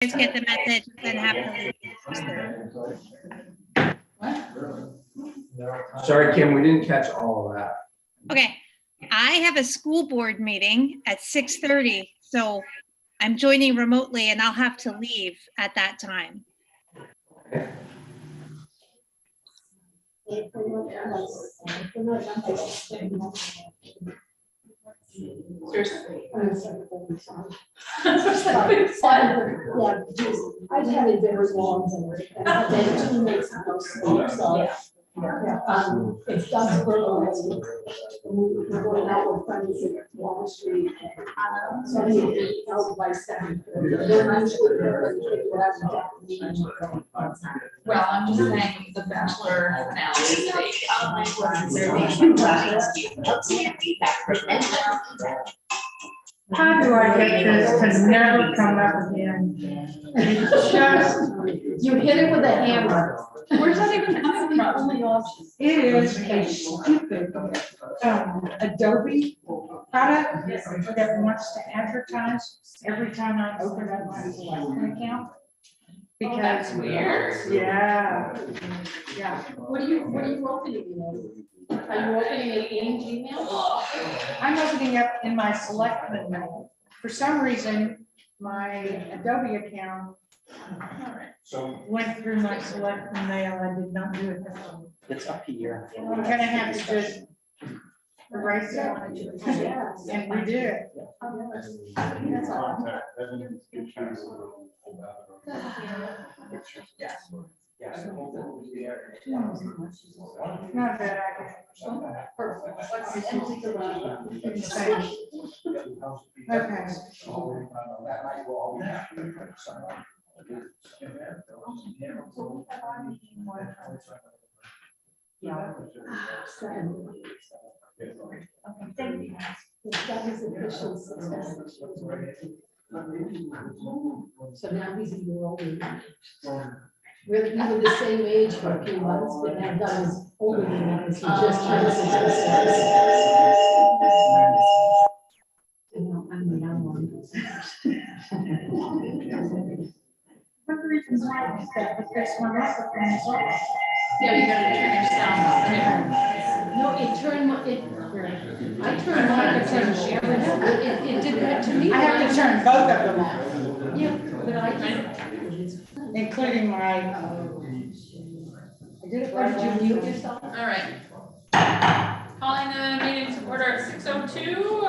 guys get the message, then have to leave. Sorry, Kim, we didn't catch all of that. Okay, I have a school board meeting at 6:30, so I'm joining remotely and I'll have to leave at that time. Seriously. I just had it very long and then 2 weeks ago, so. It's done for we're going out with friends at Wall Street. So I need to be out by 7. Well, I'm just saying the bachelor finale How do I get this to never come up again? It's just, you hit it with a hammer. Where's that even coming from? it is a stupid Adobe product that wants to advertise every time I open up my account. Oh, that's Because, weird. yeah. What are you opening? Are you opening it in Gmail? I'm opening up in my selectmen mail. For some reason, my Adobe account went through my selectmen mail. I did not do it that way. It's up here. I'm gonna have to just erase it and redo it. That's all. Not that I can. Okay. That is official success. So now he's a year older. We're the same age for a few months, but now Doug is older than us. He just turned 66. I'm the young one. One of the reasons why is that because my microphone is off. Yeah, you gotta turn your sound on. No, I turned mine to it did that to me. I have to turn both of them off, Yeah, but I did. including my. I did it right. Did you mute yourself? All right. Calling the meeting to order at 6:02.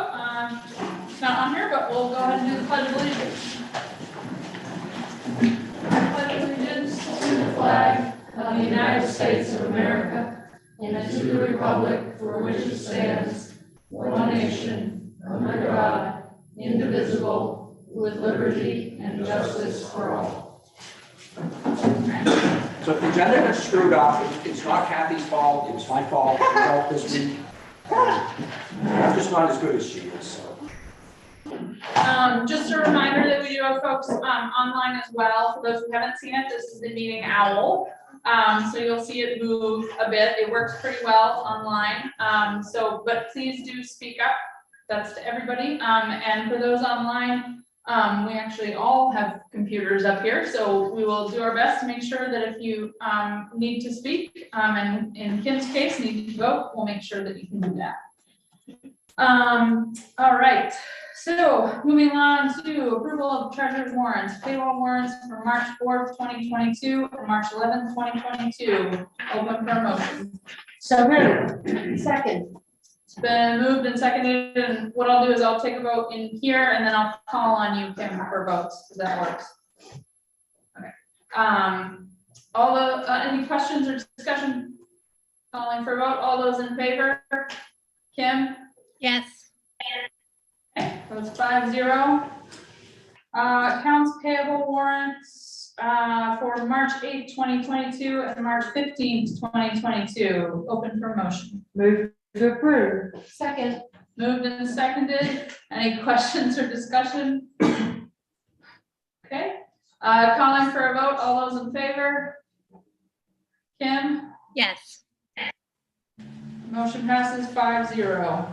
It's not on here, but we'll go ahead and do the pledge of allegiance. Pledge of allegiance to the flag of the United States of America and to the republic for which it stands, one nation, under God, indivisible, with liberty and justice for all. So if the agenda got screwed up, it's not Kathy's fault, it was my fault, she helped this week. I'm just not as good as she is, so. Just a reminder that we do have folks online as well. For those who haven't seen it, this is the meeting owl. So you'll see it move a bit. It works pretty well online. But please do speak up. That's to everybody. And for those online, we actually all have computers up here. So we will do our best to make sure that if you need to speak, and in Kim's case, need to vote, we'll make sure that you can do that. All right. So moving on to approval of treasurer's warrants, payroll warrants for March 4th, 2022 and March 11th, 2022. Open for a motion. So moved. Second. It's been moved and seconded, and what I'll do is I'll take a vote in here and then I'll call on you, Kim, for votes, because that works. Okay. Any questions or discussion? Calling for a vote. All those in favor? Kim? Yes. Okay, votes 5-0. Accounts payable warrants for March 8th, 2022 and March 15th, 2022. Open for motion. Move to approve. Second. Moved and seconded. Any questions or discussion? Okay, calling for a vote. All those in favor? Kim? Yes. Motion passes 5-0.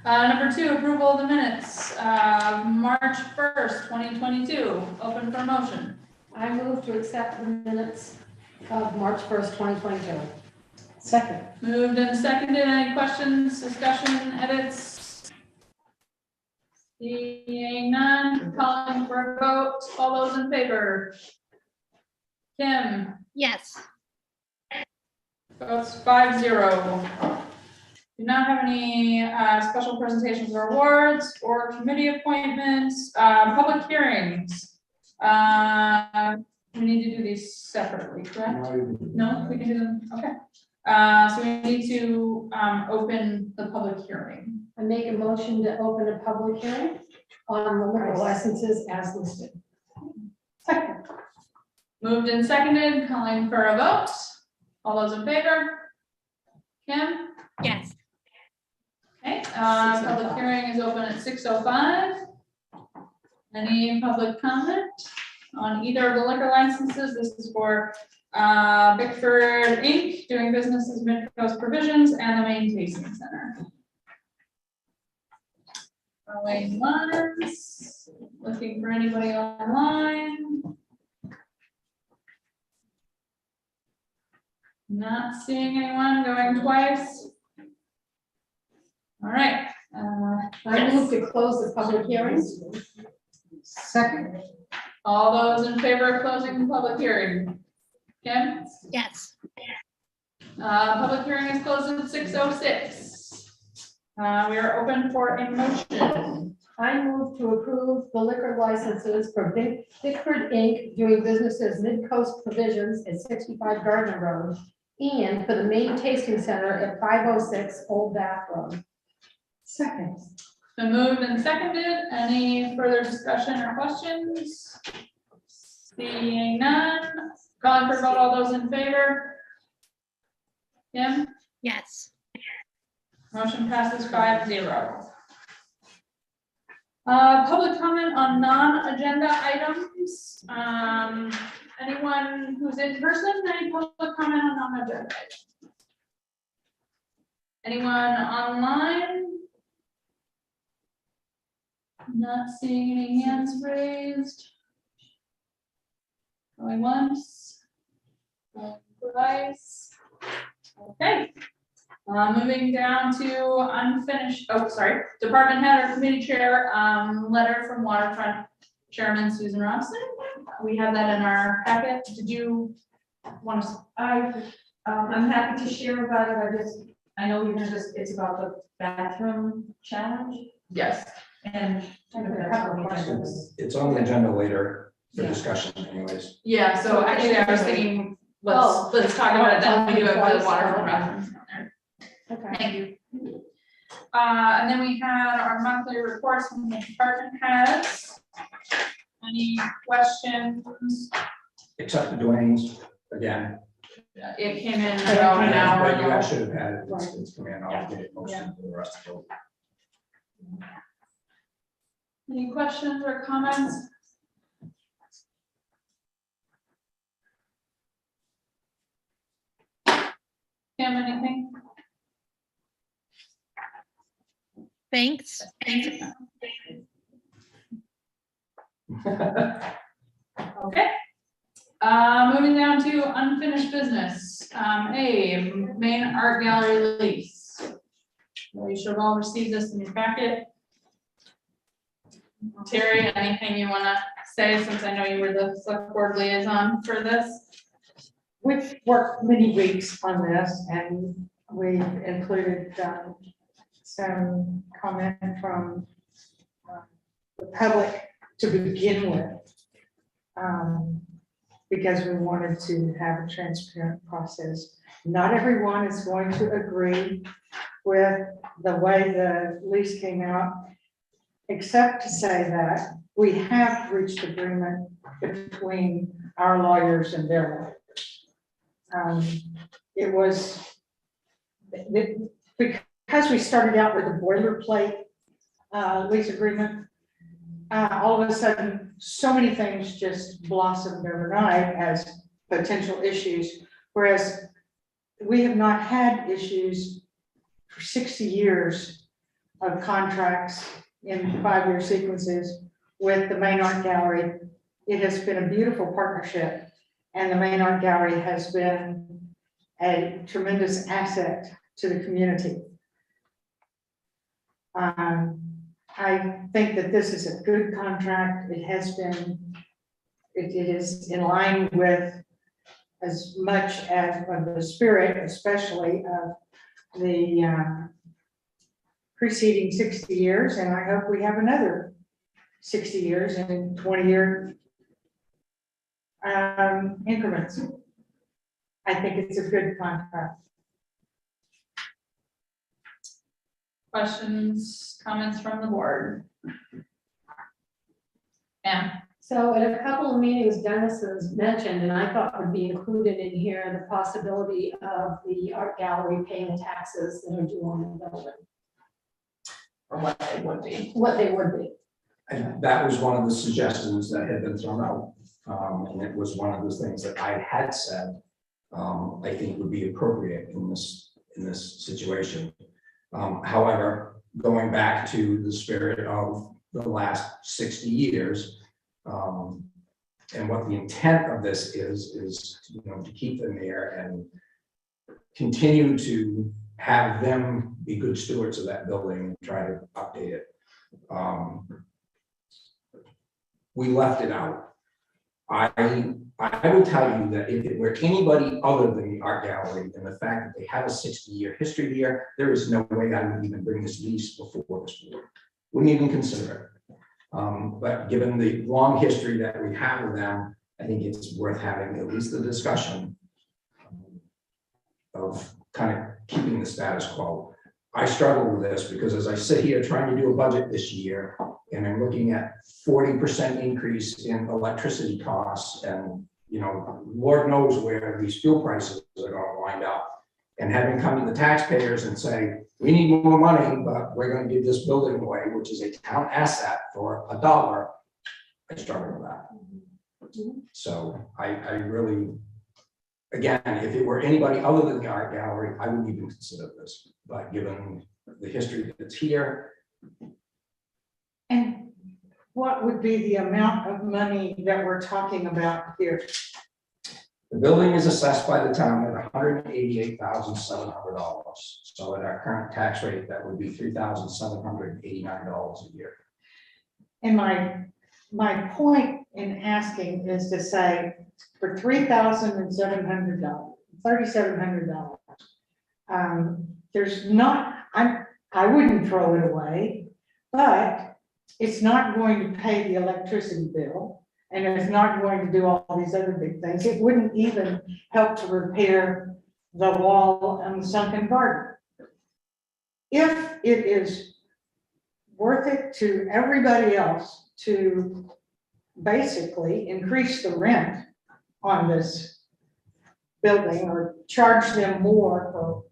Number 2, approval of the minutes, March 1st, 2022, open for motion. I move to accept the minutes of March 1st, 2022. Second. Moved and seconded, any questions, discussion, edits? Seeing none, calling for a vote, all those in favor? Kim, Yes. votes 5-0. Do not have any special presentations or awards or committee appointments, public hearings. We need to do these separately, correct? No, we can do them, okay. So we need to open the public hearing. I make a motion to open a public hearing on the liquor licenses as listed. Second. Moved and seconded, calling for a vote. All those in favor? Kim? Yes. Okay, public hearing is open at 6:05. Any public comment on either of the liquor licenses? This is for Bickford Inc., doing business as Midcoast Provisions, and the Maine Tasting Center. Going once, looking for anybody online. Not seeing anyone, going twice. All right. I move to close the public hearings. Second. All those in favor of closing the public hearing? Kim? Yes. Public hearing is closed at 6:06. We are open for a motion. I move to approve the liquor licenses for Bickford Inc., doing business as Midcoast Provisions at 65 Gardner Road, and for the Maine Tasting Center at 506 Old Bath Road. Second. Been moved and seconded. Any further discussion or questions? Seeing none, calling for vote, all those in favor? Kim? Yes. Motion passes 5-0. Public comment on non-agenda items. Anyone who's in person, any public comment on non-agenda items? Anyone online? Not seeing any hands raised. Going once. Going twice. Okay. Moving down to unfinished, department head or committee chair, letter from Waterfront Chairman Susan Robson. We have that in our packet. Did you want to? I'm happy to share about it. I know you're gonna it's about the bathroom challenge Yes. and. I have a couple of questions. It's on the agenda later for Yeah. discussion anyways. Yeah, so actually I was thinking, let's talk about it, then we do it for the waterfront bathrooms. Okay. Thank you. And then we had our monthly reports from the department heads. Any questions? Except for Dwayne's, again. It came in about an hour But you ago. guys should have had it, it's come in, I'll get it motion for the rest of it. Any questions or comments? Kim, anything? Thanks. Thanks. Okay. Moving down to unfinished business. Main art gallery lease. Well, you should have all received this in your packet. Terry, anything you want to say, since I know you were the select board liaison for this? We've worked many weeks on this, and we've included some comment from the public to begin with, because we wanted to have a transparent process. Not everyone is going to agree with the way the lease came out, except to say that we have reached agreement between our lawyers and their lawyers. It was, because we started out with a boilerplate lease agreement, all of a sudden, so many things just blossomed overnight as potential issues, whereas we have not had issues for 60 years of contracts in 5-year sequences with the Main Art Gallery. It has been a beautiful partnership, and the Main Art Gallery has been a tremendous asset to the community. I think that this is a good contract. It has been, it is in line with as much as of the spirit, especially of the preceding 60 years, and I hope we have another 60 years in 20-year increments. I think it's a good contract. Questions, comments from the board? Pam? So at a couple of meetings, Dennis has mentioned, and I thought would be included in here, the possibility of the art gallery paying the taxes that are due on the building, Or what they would be. what they would be. And that was one of the suggestions that had been thrown out. And it was one of those things that I had said, I think would be appropriate in this situation. However, going back to the spirit of the last 60 years, and what the intent of this is, you know, to keep them there and continue to have them be good stewards of that building and try to update it. We left it out. I will tell you that if it were anybody other than the art gallery and the fact that they have a 60-year history here, there is no way I would even bring this lease before this board. Wouldn't even consider it. But given the long history that we have with them, I think it's worth having at least the discussion of kind of keeping the status quo. I struggle with this because as I sit here trying to do a budget this year, and I'm looking at 40% increase in electricity costs, and you know, Lord knows where these fuel prices are going to wind up, and having come to the taxpayers and say, we need more money, but we're going to give this building away, which is a town asset, for $1, I struggle with that. So I really, again, if it were anybody other than the art gallery, I wouldn't even consider this, but given the history that's here. And what would be the amount of money that we're talking about here? The building is assessed by the town at $188,700. So at our current tax rate, that would be $3,789 a year. And my point in asking is to say, for $3,700, $3,700, there's not, I wouldn't throw it away, but it's not going to pay the electricity bill, and it's not going to do all these other big things. It wouldn't even help to repair the wall and the sunken garden. If it is worth it to everybody else to basically increase the rent on this building or charge them more for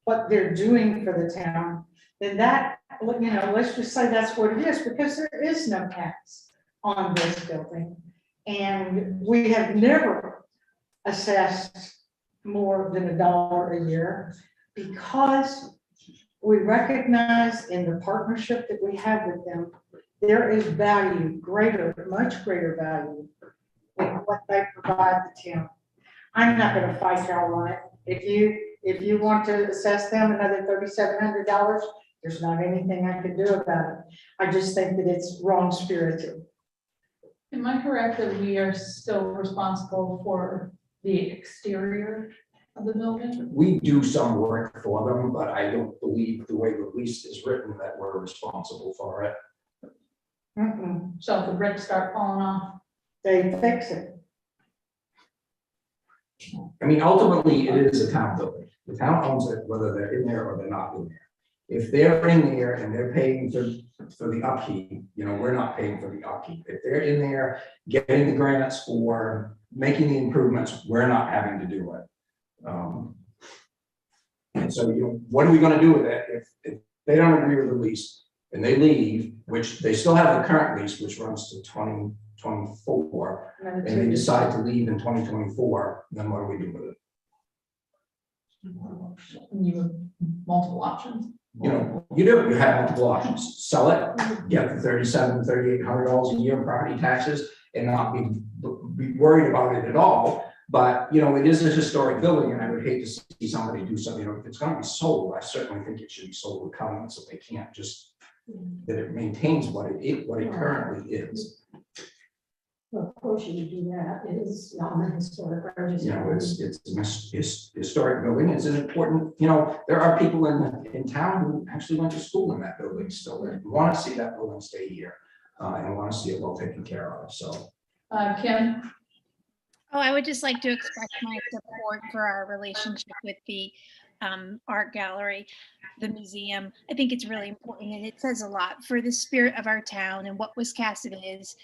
what they're doing for the town, then that, you know, let's just say that's what it is, because there is no tax on this building. And we have never assessed more than $1 a year, because we recognize in the partnership that we have with them, there is value, much greater value in what they provide the town. I'm not gonna fight y'all on it. If you want to assess them another $3,700, there's not anything I can do about it. I just think that it's wrong spirited. Am I correct that we are still responsible for the exterior of the building? We do some work for them, but I don't believe the way the lease is written that we're responsible for it. So if the bricks start falling off, They fix it. I mean, ultimately, it is a town building. The town owns it, whether they're in there or they're not in there. If they're in there and they're paying for the upkeep, you know, we're not paying for the upkeep. If they're in there getting the grants for making the improvements, we're not having to do it. And so, you know, what are we going to do with it if they don't agree with the lease and they leave, which they still have the current lease, which runs to 2024, and they decide to leave in 2024, then what do we do with it? you have multiple options. You know, you have multiple options, sell it, get the $3,800 a year in property taxes and not be worried about it at all. But, you know, it is a historic building and I would hate to see somebody do something, you know, if it's gonna be sold, I certainly think it should be sold with covenants, so they can't just, that it maintains what it currently is. Well, of course you would do that. It is not a historic register. You know, it's a historic building, it's an important, you know, there are people in town who actually went to school in that building still, and want to see that building stay here, and want to see it well taken care of, so. Kim? Oh, I would just like to express my support for our relationship with the art gallery, the museum. I think it's really important and it says a lot for the spirit of our town and what Wiscasset is.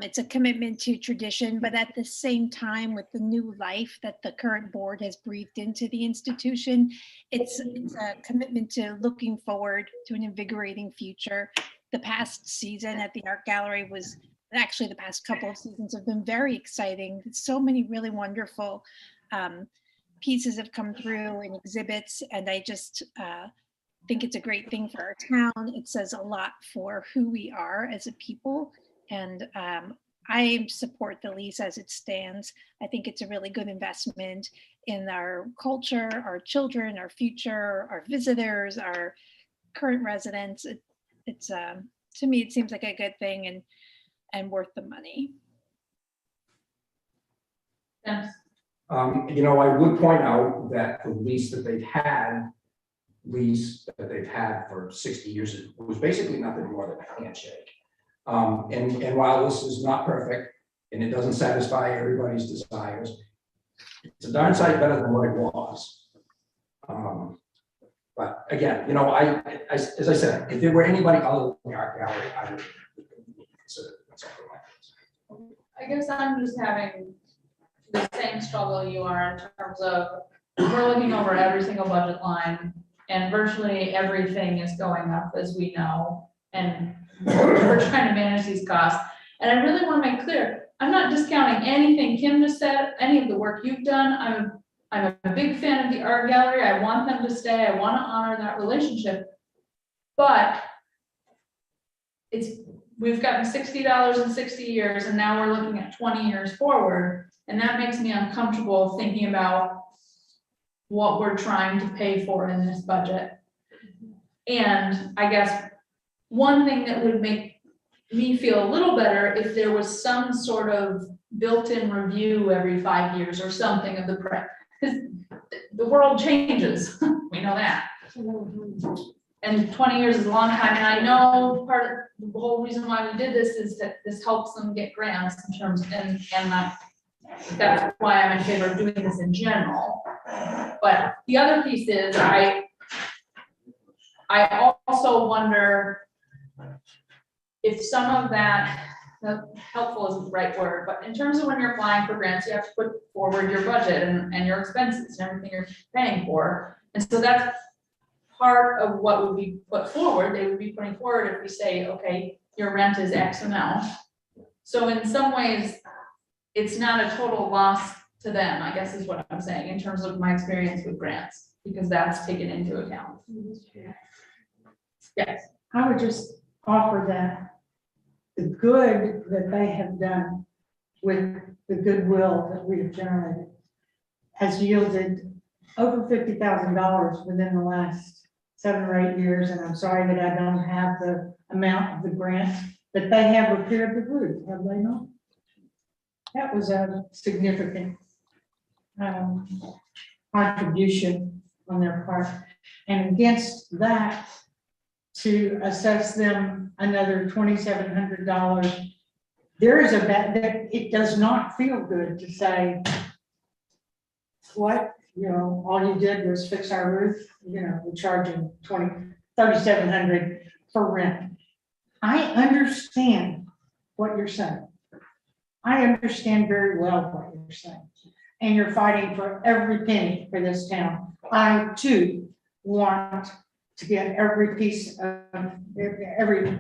It's a commitment to tradition, but at the same time, with the new life that the current board has breathed into the institution, it's a commitment to looking forward to an invigorating future. The past season at the art gallery was actually the past couple of seasons have been very exciting. So many really wonderful pieces have come through and exhibits, and I just think it's a great thing for our town. It says a lot for who we are as a people. And I support the lease as it stands. I think it's a really good investment in our culture, our children, our future, our visitors, our current residents. It's to me, it seems like a good thing and worth the money. Yes. You know, I would point out that the lease that they've had for 60 years was basically nothing more than a handshake. And while this is not perfect and it doesn't satisfy everybody's desires, it's a darn sight better than what it was. But again, you know, as I said, if there were anybody other than the art gallery, I would consider something like this. I guess I'm just having the same struggle you are in terms of, we're looking over every single budget line and virtually everything is going up, as we know, and we're trying to manage these costs. And I really want to make clear, I'm not discounting anything Kim just said, any of the work you've done. I'm a big fan of the art gallery. I want them to stay. I want to honor that relationship. But we've gotten $60 in 60 years, and now we're looking at 20 years forward. And that makes me uncomfortable thinking about what we're trying to pay for in this budget. And I guess one thing that would make me feel a little better if there was some sort of built-in review every 5 years or something of the prep, because the world changes. We know that. And 20 years is a long time. And I know part of the whole reason why we did this is that this helps them get grants in terms, and that's why I'm in favor of doing this in general. But the other piece is I also wonder if some of that, helpful isn't the right word, but in terms of when you're applying for grants, you have to put forward your budget and your expenses and everything you're paying for. And so that's part of what would be put forward. They would be putting forward if we say, okay, your rent is X amount. So in some ways, it's not a total loss to them, I guess is what I'm saying, in terms of my experience with grants, because that's taken into account. Yes. I would just offer that the good that they have done with the goodwill that we've generated has yielded over $50,000 within the last 7 or 8 years. And I'm sorry that I don't have the amount of the grant, but they have repaired the roof, have they not? That was a significant contribution on their part. And against that, to assess them another $2,700, there is it does not feel good to say, what, you know, all you did was fix our roof, you know, we're charging $3,700 for rent. I understand what you're saying. I understand very well what you're saying. And you're fighting for every penny for this town. I too want to get every piece of every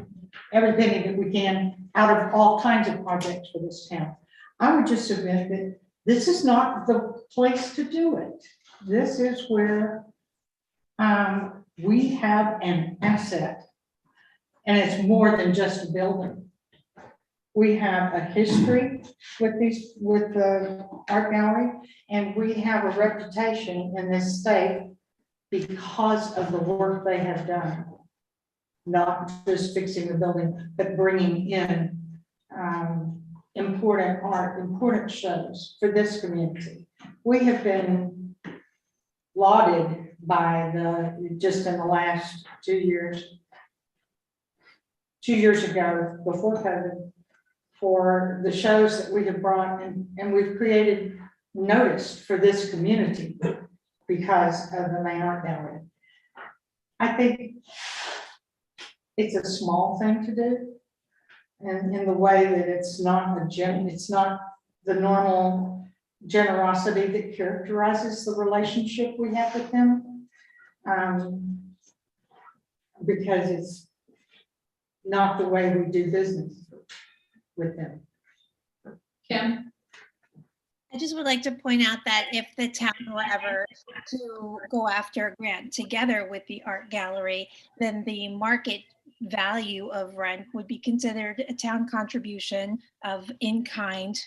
penny that we can out of all kinds of projects for this town. I would just submit that this is not the place to do it. This is where We have an asset. And it's more than just a building. We have a history with the art gallery, and we have a reputation in this state because of the work they have done. Not just fixing the building, but bringing in important art, important shows for this community. We have been lauded by just in the last 2 years. 2 years ago, before COVID, for the shows that we have brought in, and we've created notice for this community because of the Main Art Gallery. I think it's a small thing to do, and in the way that it's not the normal generosity that characterizes the relationship we have with them, because it's not the way we do business with them. Kim? I just would like to point out that if the town were ever to go after a grant together with the art gallery, then the market value of rent would be considered a town contribution of in-kind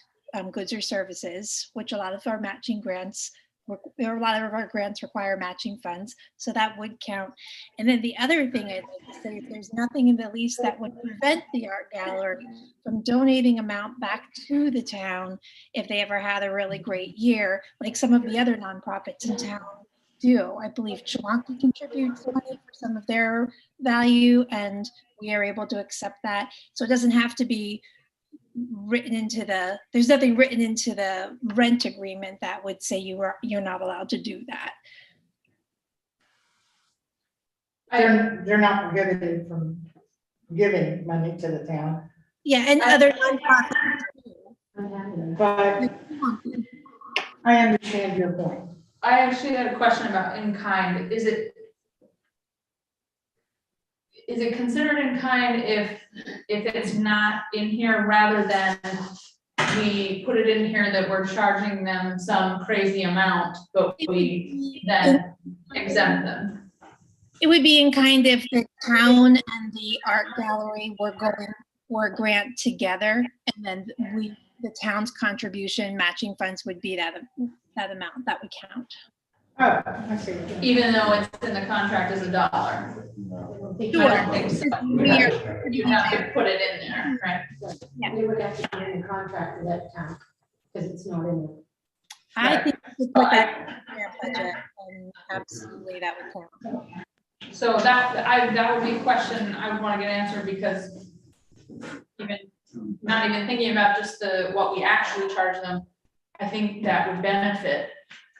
goods or services, which a lot of our matching grants, a lot of our grants require matching funds, so that would count. And then the other thing I'd like to say is there's nothing in the lease that would prevent the art gallery from donating amount back to the town if they ever had a really great year, like some of the other nonprofits in town do. I believe Chewonki contributes money for some of their value, and we are able to accept that. So it doesn't have to be written into there's nothing written into the rent agreement that would say you're not allowed to do that. They're not prohibited from giving money to the town, Yeah, and other nonprofits too. but I understand your point. I actually had a question about in-kind. Is it considered in-kind if it's not in here, rather than we put it in here that we're charging them some crazy amount, but we then exempt them? It would be in kind if the town and the art gallery were a grant together, and then the town's contribution matching funds would be that amount that would count. Oh, I see. Even though it's in the contract as $1? I don't think so. You have to put it in there, right? Yeah. We would have to put in the contract for that town, because it's not in there. I think we could put that in their budget, and absolutely that would count. So that would be a question I would want to get answered, because not even thinking about just what we actually charge them, I think that would benefit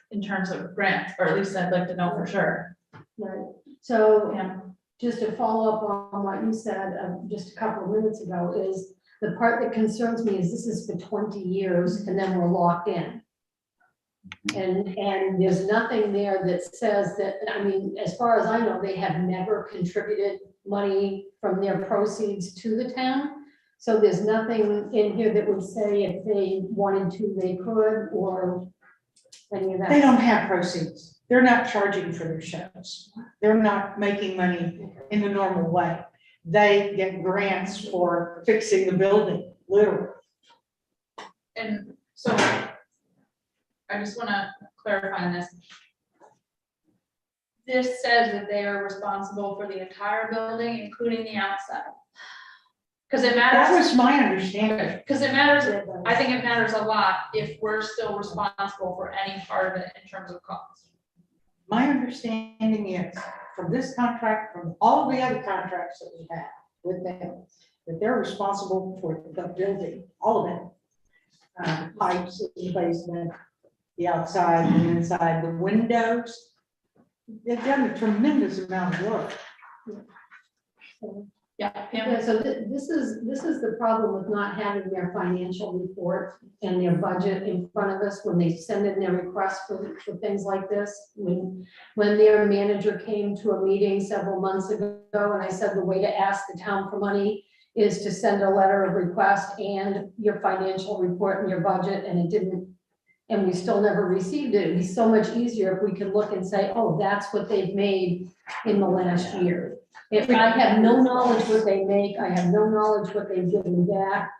in terms of grants, or at least I'd like to know for sure. Right, so Yeah. just to follow up on what you said just a couple of minutes ago, is the part that concerns me is this is for 20 years and then we're locked in. And there's nothing there that says that, I mean, as far as I know, they have never contributed money from their proceeds to the town. So there's nothing in here that would say if they wanted to, they could, or any of that. They don't have proceeds. They're not charging for their shows. They're not making money in the normal way. They get grants for fixing the building, literally. And so I just want to clarify on this. This says that they are responsible for the entire building, including the outside. Because it That matters, was my understanding. because it matters, I think it matters a lot if we're still responsible for any part of it in terms of cost. My understanding is from this contract, from all the other contracts that we have with them, that they're responsible for the building, all of it. Pipes in the basement, the outside, the inside, the windows. They've done a tremendous amount of work. Yeah, Pam? Yeah, so this is the problem with not having their financial report and their budget in front of us when they send in their requests for things like this. When their manager came to a meeting several months ago, and I said the way to ask the town for money is to send a letter of request and your financial report and your budget, and it and we still never received it. It'd be so much easier if we could look and say, oh, that's what they've made in the last year. If I have no knowledge what they make, I have no knowledge what they've given back,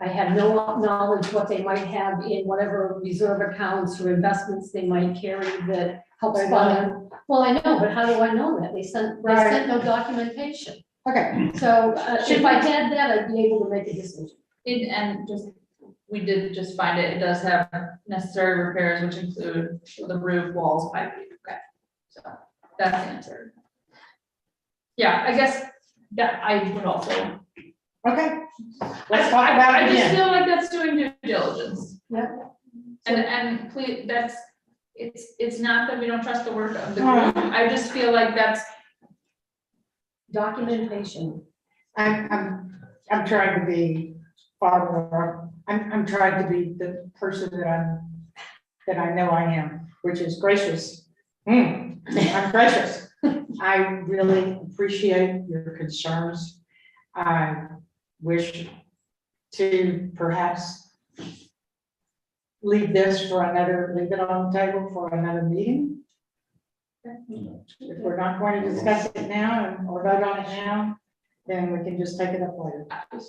I have no knowledge what they might have in whatever reserve accounts or investments they might carry that helps fund them. Well, I know, but how do I know that? They sent no documentation. Okay, So if I had that, I'd be able to make a decision. And just, we did just find it, it does have necessary repairs, which include the roof, walls, piping, okay. So that's the answer. Yeah, I guess that I would also. okay. Let's talk about I it just again. feel like that's doing due diligence. Yeah. And please, it's not that we don't trust the work of the group, I just feel like that's, Documentation. I'm trying to be far more, I'm trying to be the person that I know I am, which is gracious. I'm gracious. I really appreciate your concerns. I wish to perhaps leave it on the table for another meeting. If we're not going to discuss it now or vote on it now, then we can just take it up later.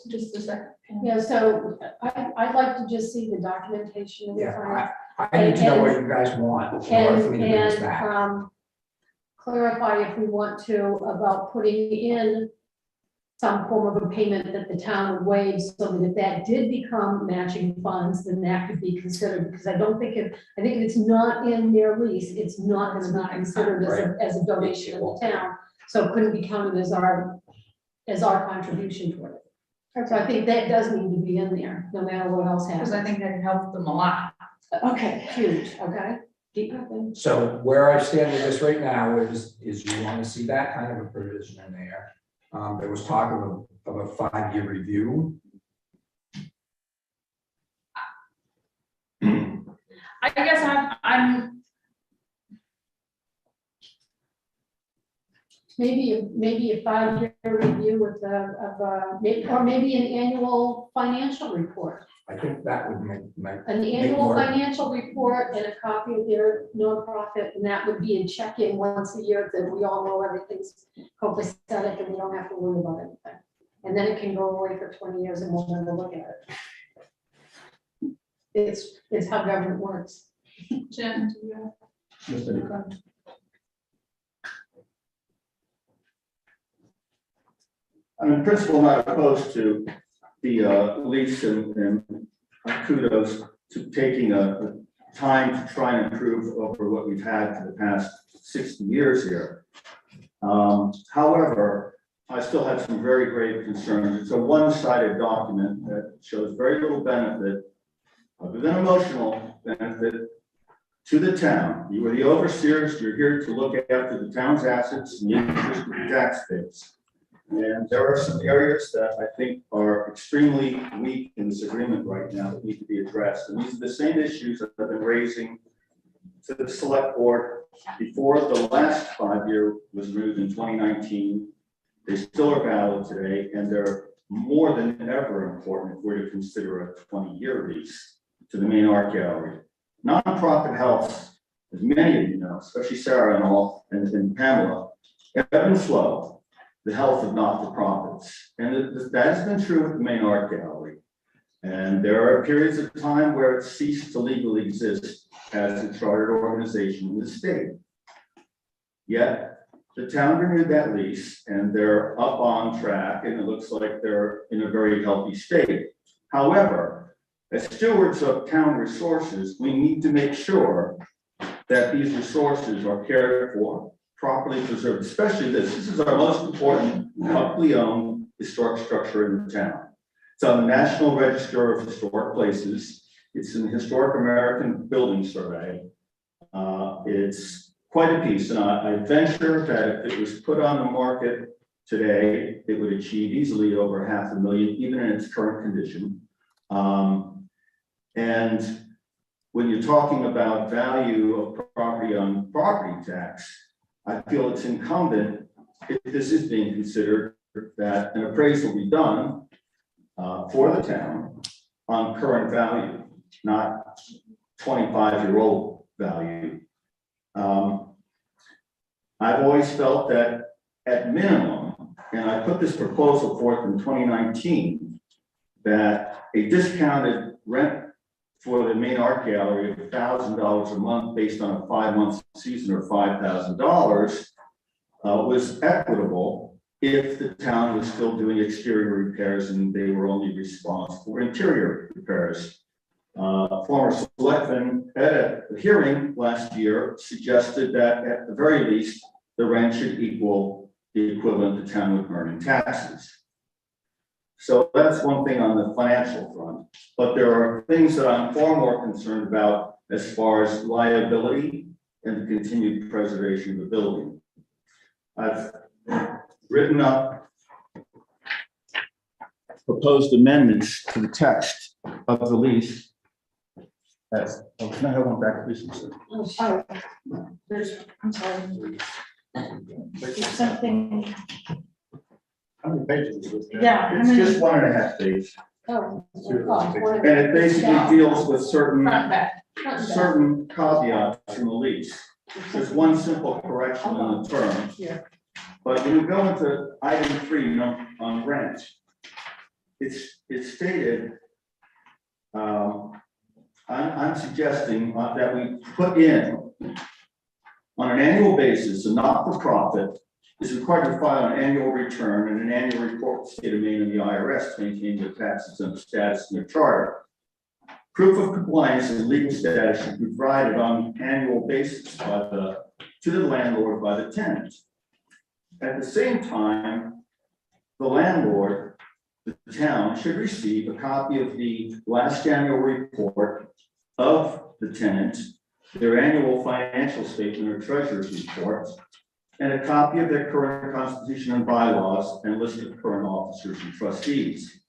just a second. Yeah, so I'd like to just see the documentation. Yeah, I need to know what you guys want in order for me to bring this back. Clarify if we want to about putting in some form of a payment that the town would waive, so that if that did become matching funds, then that could be considered, because I think if it's not in their lease, it's not gonna be considered as a donation to the town, so it couldn't be counted as our contribution toward it. So I think that does need to be in there, no matter what else Because happens. I think that can help them a lot. Okay, huge, okay? Deep breath. So where I stand with this right now is you want to see that kind of a provision in there. There was talk of a 5-year review. I guess I'm Maybe a 5-year review with maybe an annual financial report. I think that would make An annual more. financial report and a copy of their nonprofit, and that would be a check-in once a year that we all know everything's copacetic and we don't have to worry about anything. And then it can go away for 20 years and we'll never look at it. It's how government works. Jim, do you have? I'm in principle not opposed to the lease and kudos to taking a time to try and improve over what we've had for the past 60 years here. However, I still have some very grave concerns. It's a one-sided document that shows very little benefit, other than emotional benefit, to the town. You are the overseers. You're here to look after the town's assets and the interest of the taxpayers. And there are some areas that I think are extremely weak in this agreement right now that need to be addressed. And these are the same issues that I've been raising to the select board before the last 5-year was moved in 2019. They still are valid today, and they're more than ever important if we're to consider a 20-year lease to the main art gallery. Nonprofit health, as many of you know, especially Sarah and Pamela, ebb and flow the health of not-for-profits. And that has been true with the main art gallery. And there are periods of time where it ceased to legally exist as a chartered organization in the state. Yet, the town renewed that lease and they're up on track and it looks like they're in a very healthy state. However, as stewards of town resources, we need to make sure that these resources are cared for, properly preserved, especially this. This is our most important publicly owned historic structure in the town. It's on the National Register of Historic Places. It's in the Historic American Building Survey. It's quite a piece, and I venture that if it was put on the market today, it would achieve easily over $500,000, even in its current condition. And when you're talking about value of property on property tax, I feel it's incumbent, if this is being considered, that an appraisal be done for the town on current value, not 25-year-old value. I've always felt that at minimum, and I put this proposal forth in 2019, that a discounted rent for the main art gallery of $1,000 a month based on a 5-month season or $5,000 was equitable if the town was still doing exterior repairs and they were only responsible for interior repairs. Former selectman at a hearing last year suggested that at the very least, the rent should equal the equivalent the town would earn in taxes. So that's one thing on the financial front, but there are things that I'm far more concerned about as far as liability and the continued preservation of the building. I've written up proposed amendments to the text of the lease. Can I have one back, please? Oh, sorry. I'm sorry. There's something, How many pages is this? Yeah, how It's many? just 1.5 pages. Oh. And it basically deals with certain caveats in the lease. There's one simple correction in the term. Yeah. But when you go into item 3 on rent, it's stated, I'm suggesting that we put in on an annual basis, a not-for-profit is required to file an annual return and an annual report to the state of Maine and the IRS to maintain their taxes and status in their charter. Proof of compliance and legal status should be provided on an annual basis to the landlord by the tenant. At the same time, the landlord, the town, should receive a copy of the last annual report of the tenant, their annual financial statement or treasurer's report, and a copy of their current constitution and bylaws and list of current officers and trustees.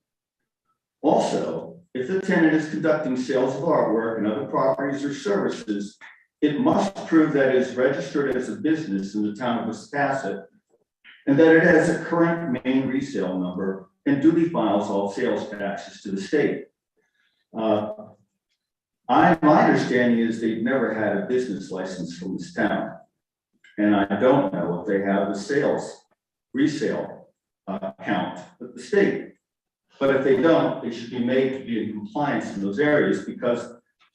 Also, if the tenant is conducting sales of artwork and other properties or services, it must prove that it is registered as a business in the town of Wiscasset and that it has a current Maine resale number and duly files all sales taxes to the state. My understanding is they've never had a business license from this town. And I don't know if they have the resale count with the state. But if they don't, they should be made to be in compliance in those areas because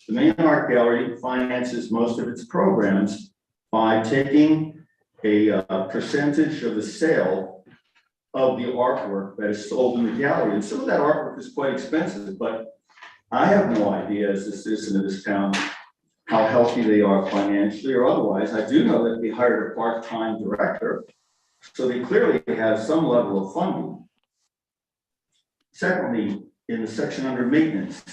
the Maine Art Gallery finances most of its programs by taking a percentage of the sale of the artwork that is sold in the gallery. And some of that artwork is quite expensive, but I have no idea as a citizen of this town how healthy they are financially or otherwise. I do know that they hired a part-time director, so they clearly have some level of funding. Secondly, in the section under maintenance,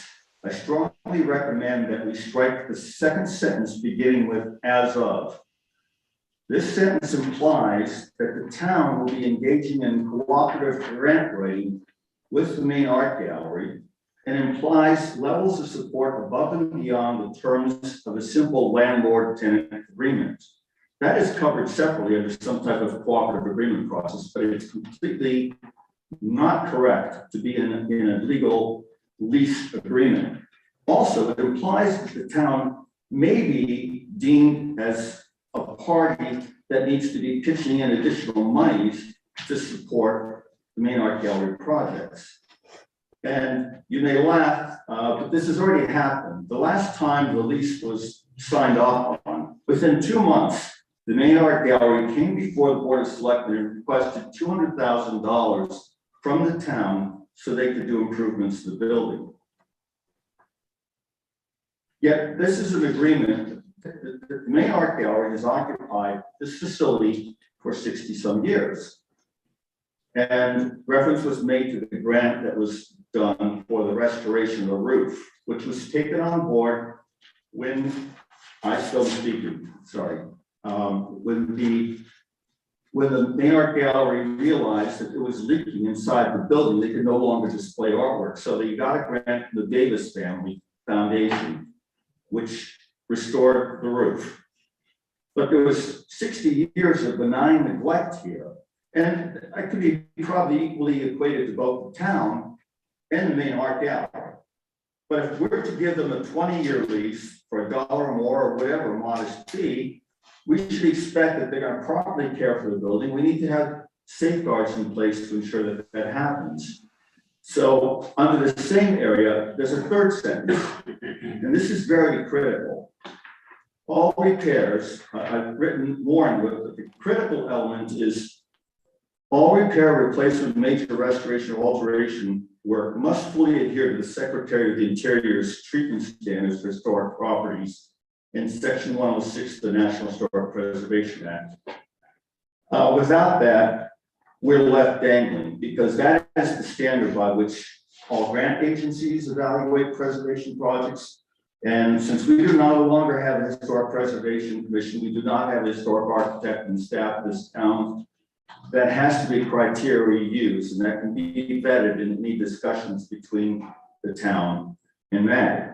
I strongly recommend that we strike the second sentence beginning with "as of." This sentence implies that the town will be engaging in cooperative grant writing with the Maine Art Gallery and implies levels of support above and beyond the terms of a simple landlord-tenant agreement. That is covered separately under some type of cooperative agreement process, but it's completely not correct to be in a legal lease agreement. Also, it implies that the town may be deemed as a party that needs to be pitching in additional monies to support the Maine Art Gallery projects. And you may laugh, but this has already happened. The last time the lease was signed off on, within 2 months, the Maine Art Gallery came before the Board of Selectmen and requested $200,000 from the town so they could do improvements to the building. Yet this is an agreement. The Maine Art Gallery has occupied this facility for 60-some years. And reference was made to the grant that was done for the restoration of the roof, which was taken on board when I still speaking, sorry. When the Maine Art Gallery realized that it was leaking inside the building, they could no longer display artwork. So they got a grant from the Davis Family Foundation, which restored the roof. But there was 60 years of benign neglect here. And I could be probably equally equated to both the town and the Maine Art Gallery. But if we're to give them a 20-year lease for $1 more or whatever modest fee, we should expect that they're gonna properly care for the building. We need to have safeguards in place to ensure that that happens. So under the same area, there's a third sentence, and this is very critical. All repairs, I've written more into it, but the critical element is all repair, replacement, major restoration, or alteration work must fully adhere to the Secretary of the Interior's treatment standards for historic properties in Section 106 of the National Historic Preservation Act. Without that, we're left dangling, because that is the standard by which all grant agencies evaluate preservation projects. And since we do no longer have a historic preservation commission, we do not have a historic architect and staff of this town, that has to be criteria we use, and that can be vetted in any discussions between the town and MAG.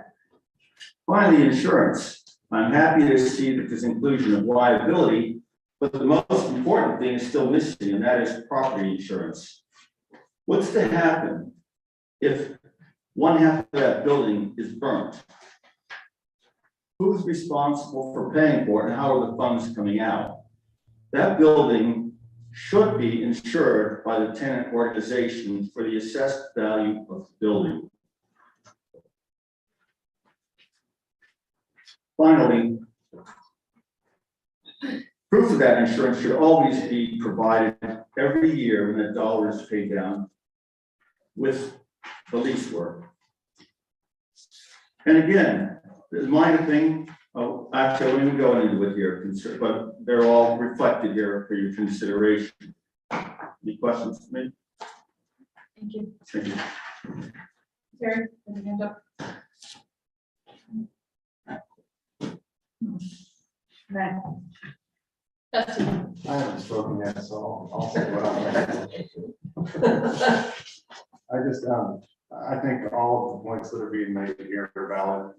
Finally, insurance. I'm happy to see that there's inclusion of liability, but the most important thing is still missing, and that is property insurance. What's to happen if one half of that building is burnt? Who's responsible for paying for it, and how are the funds coming out? That building should be insured by the tenant organization for the assessed value of the building. Finally, proof of that insurance should always be provided every year when a dollar is paid down with the lease work. And again, the minor thing, actually, I won't even go into it here, but they're all reflected here for your consideration. Any questions for me? Thank you. Thank you. Terry, put your hand up. Matt, Dusty. I haven't spoken yet, so I'll say what I'm. I just, I think all of the points that are being made here are valid.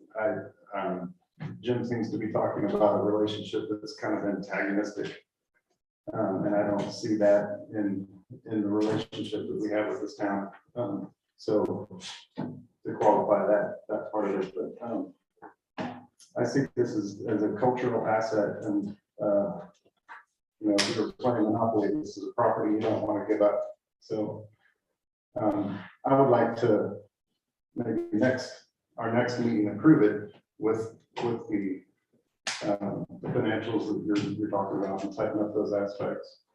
Jim seems to be talking about a relationship that's kind of antagonistic. And I don't see that in the relationship that we have with this town. So to qualify that part of it, but I see this as a cultural asset, and if you're playing Monopoly, this is a property you don't want to give up. So I would like to maybe our next meeting approve it with the financials that you're talking about, and tighten up those aspects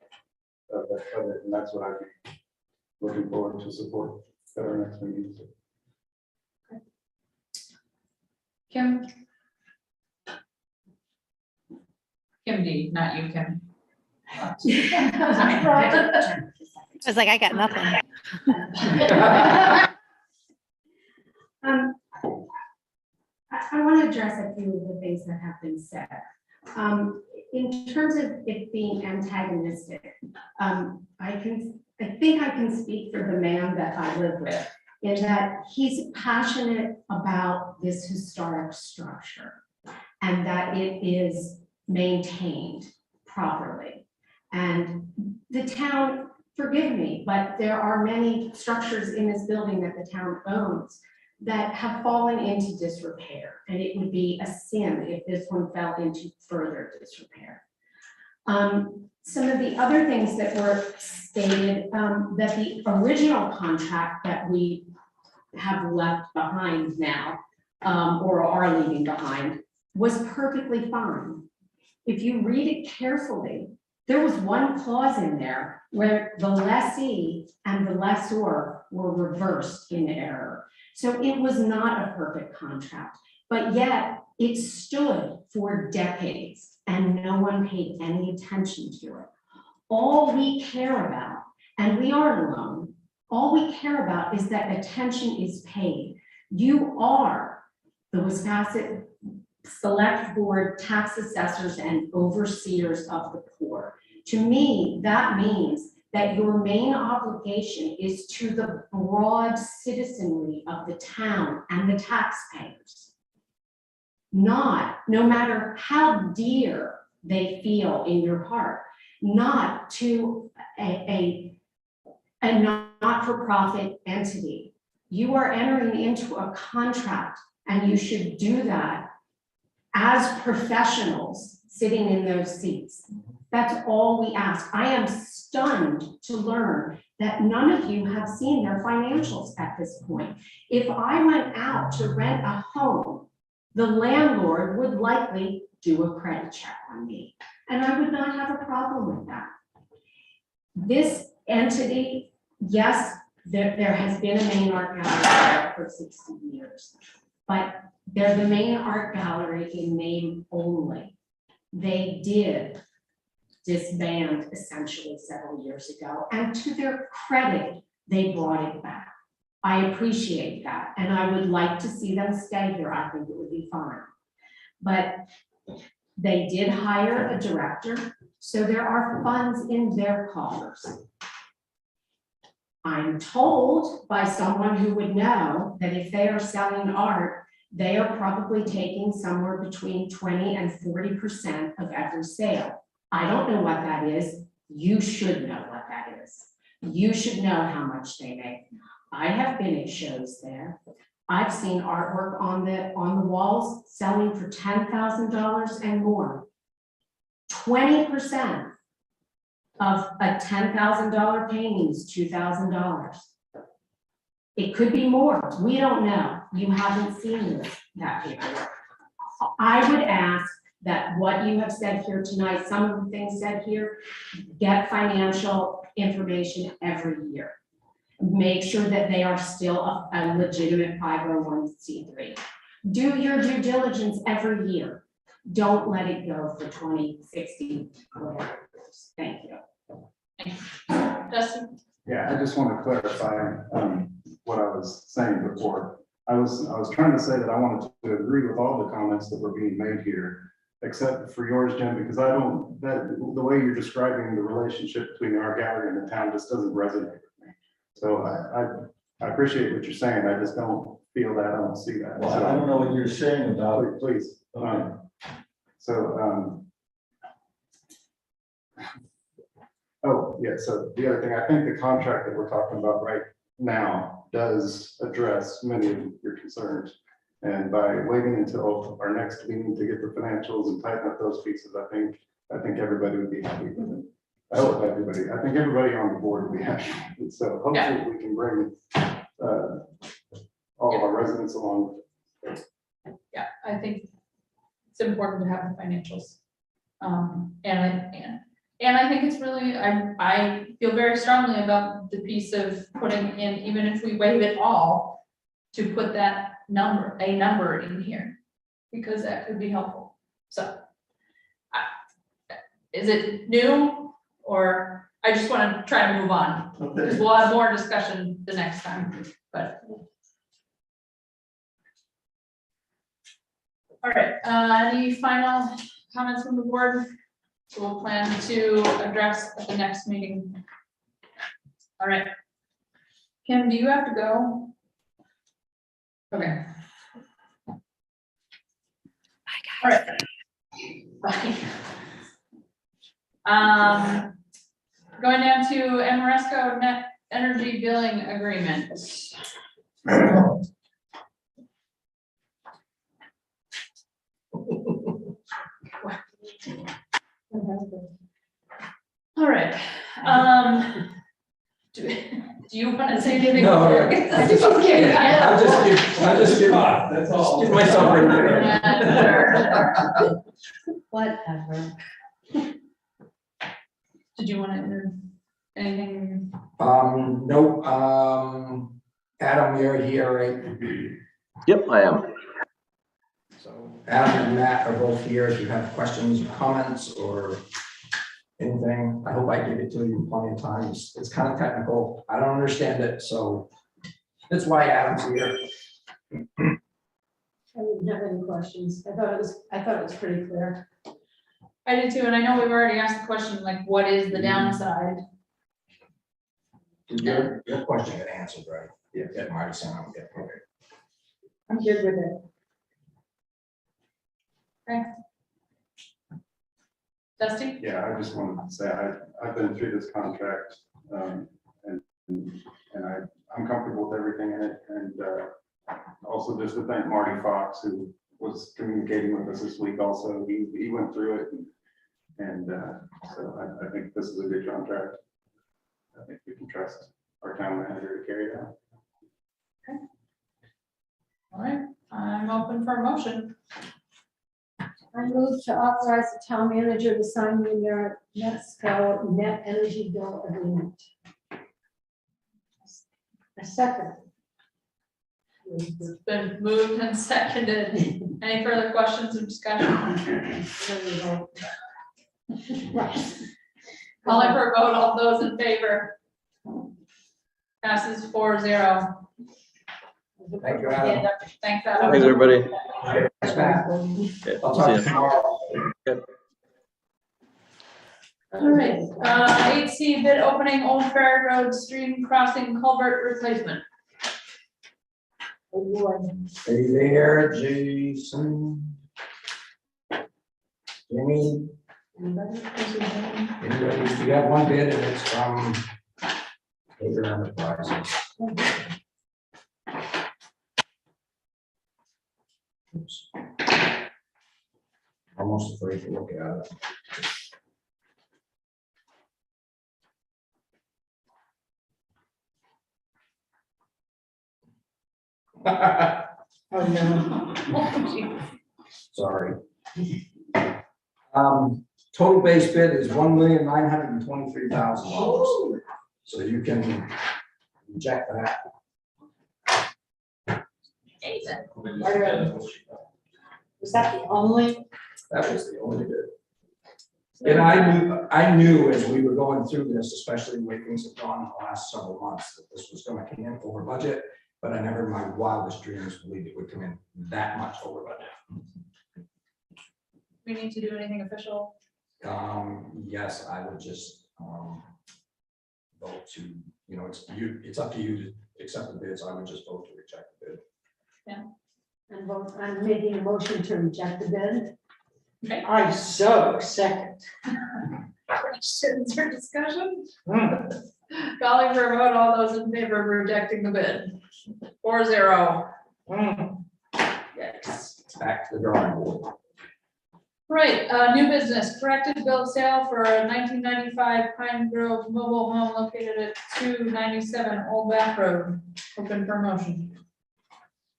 of it, and that's what I'd be looking forward to support at our next meeting. Kim? Kim D, not you, Kim. I was like, I got nothing. I want to address a few of the things that have been said. In terms of it being antagonistic, I think I can speak for the man that I live with, in that he's passionate about this historic structure and that it is maintained properly. And the town, forgive me, but there are many structures in this building that the town owns that have fallen into disrepair, and it would be a sin if this one fell into further disrepair. Some of the other things that were stated, that the original contract that we have left behind now, or are leaving behind, was perfectly fine. If you read it carefully, there was one clause in there where the lessee and the lessor were reversed in error. So it was not a perfect contract, but yet it stood for decades and no one paid any attention to it. All we care about, and we aren't alone, all we care about is that attention is paid. You are the Wiscasset Select Board tax assessors and overseers of the poor. To me, that means that your main obligation is to the broad citizenry of the town and the taxpayers. Not, no matter how dear they feel in your heart, not to a not-for-profit entity You are entering into a contract, and you should do that as professionals sitting in those seats. That's all we ask. I am stunned to learn that none of you have seen their financials at this point. If I went out to rent a home, the landlord would likely do a credit check on me, and I would not have a problem with that. This entity, yes, there has been a main art gallery for 60 years, but they're the main art gallery in name only. They did disband essentially several years ago, and to their credit, they brought it back. I appreciate that, and I would like to see them stay here. I think it would be fine. But they did hire a director, so there are funds in their coffers. I'm told by someone who would know that if they are selling art, they are probably taking somewhere between 20 and 40% of every sale. I don't know what that is. You should know what that is. You should know how much they make. I have been at shows there. I've seen artwork on the walls selling for $10,000 and more. 20% of a $10,000 painting is $2,000. It could be more. We don't know. You haven't seen that paperwork. I would ask that what you have said here tonight, some of the things said here, get financial information every year. Make sure that they are still a legitimate 501c3. Do your due diligence every year. Don't let it go for 20, 60, whatever. Thank you. Justin? Yeah, I just want to clarify what I was saying before. I was trying to say that I wanted to agree with all the comments that were being made here, except for yours, Jim, because the way you're describing the relationship between the art gallery and the town just doesn't resonate with me. So I appreciate what you're saying. I just don't feel that. I don't see that. Well, So, I don't know what you're saying about it. please. Okay. Oh, yeah, so the other thing, I think the contract that we're talking about right now does address many of your concerns. And by waiting until our next meeting to get the financials and tighten up those pieces, I think everybody would be happy with it. I think everybody on the board would be happy. And so hopefully we can bring all of our residents along. Yeah, I think it's important to have the financials. And I think it's really, I feel very strongly about the piece of putting in, even if we waive it all, to put that number in here, because that could be helpful. So is it new, or I just want to try to move on, because we'll have more discussion the next time, but. All right, any final comments from the board? So we'll plan to address at the next meeting. All right. Kim, do you have to go? Okay. All right. Bye. Going down to Amoresco Net Energy Billing Agreement. All right, do you want to say anything? No, before- yeah. I just don't care. I'll just give myself a minute. Yeah, Whatever. Did you want to enter anything? Nope, Adam, you're here, right? Yep, I am. So Adam and Matt are both here. If you have questions or comments or anything, I hope I gave it to you in plenty of times. It's kind of technical. I don't understand it, so that's why Adam's here. I didn't have any questions. I thought it was pretty clear. I did too, and I know we've already asked the question, like, what is the downside? Your question got answered, right? Yeah, Marty sent out. Yeah, okay. I'm good with it. Dusty? Yeah, I just wanted to say, I've been through this contract, and I'm comfortable with everything in it, and also just to thank Marty Fox, who was communicating with us this week also. He went through it, and so I think this is a good contract. I think we can trust our town manager to carry it out. All right, I'm open for a motion. I move to authorize the town manager to sign the NETSCO net energy bill agreement. A second. It's been moved and seconded. Any further questions or discussion? Calling for a vote, all those in favor? Passes 4-0. Thank you, Adam. Thanks, Adam. Thanks, everybody. Thanks, Matt. Okay, I'll see talk ya. to you tomorrow. All right, 8C bid opening Old Fair Road stream crossing culvert replacement. Are you there, Jason? Jamie? Anybody? You got one bid and it's from Hager Enterprises. Oops. Almost afraid to look at it. Oh, no. Sorry. Total base bid is $1,923,000. So you can reject that. Was that the only? That was the only bid. And I knew as we were going through this, especially the way things have gone in the last several months, that this was going to come in over budget, but I never in my wildest dreams believed it would come in that much over budget. We need to do anything official? Yes, I would just vote to, it's up to you to accept the bids. I would just vote to reject the bid. And vote, I'm making a motion to reject the bid. I so second. Questions or discussion? Calling for a vote, all those in favor of rejecting the bid. 4-0. Yes. Back to the drawing board. Right, new business, corrected bill of sale for a 1995 Pine Grove mobile home located at 297 Old Bath Road. Open for motion.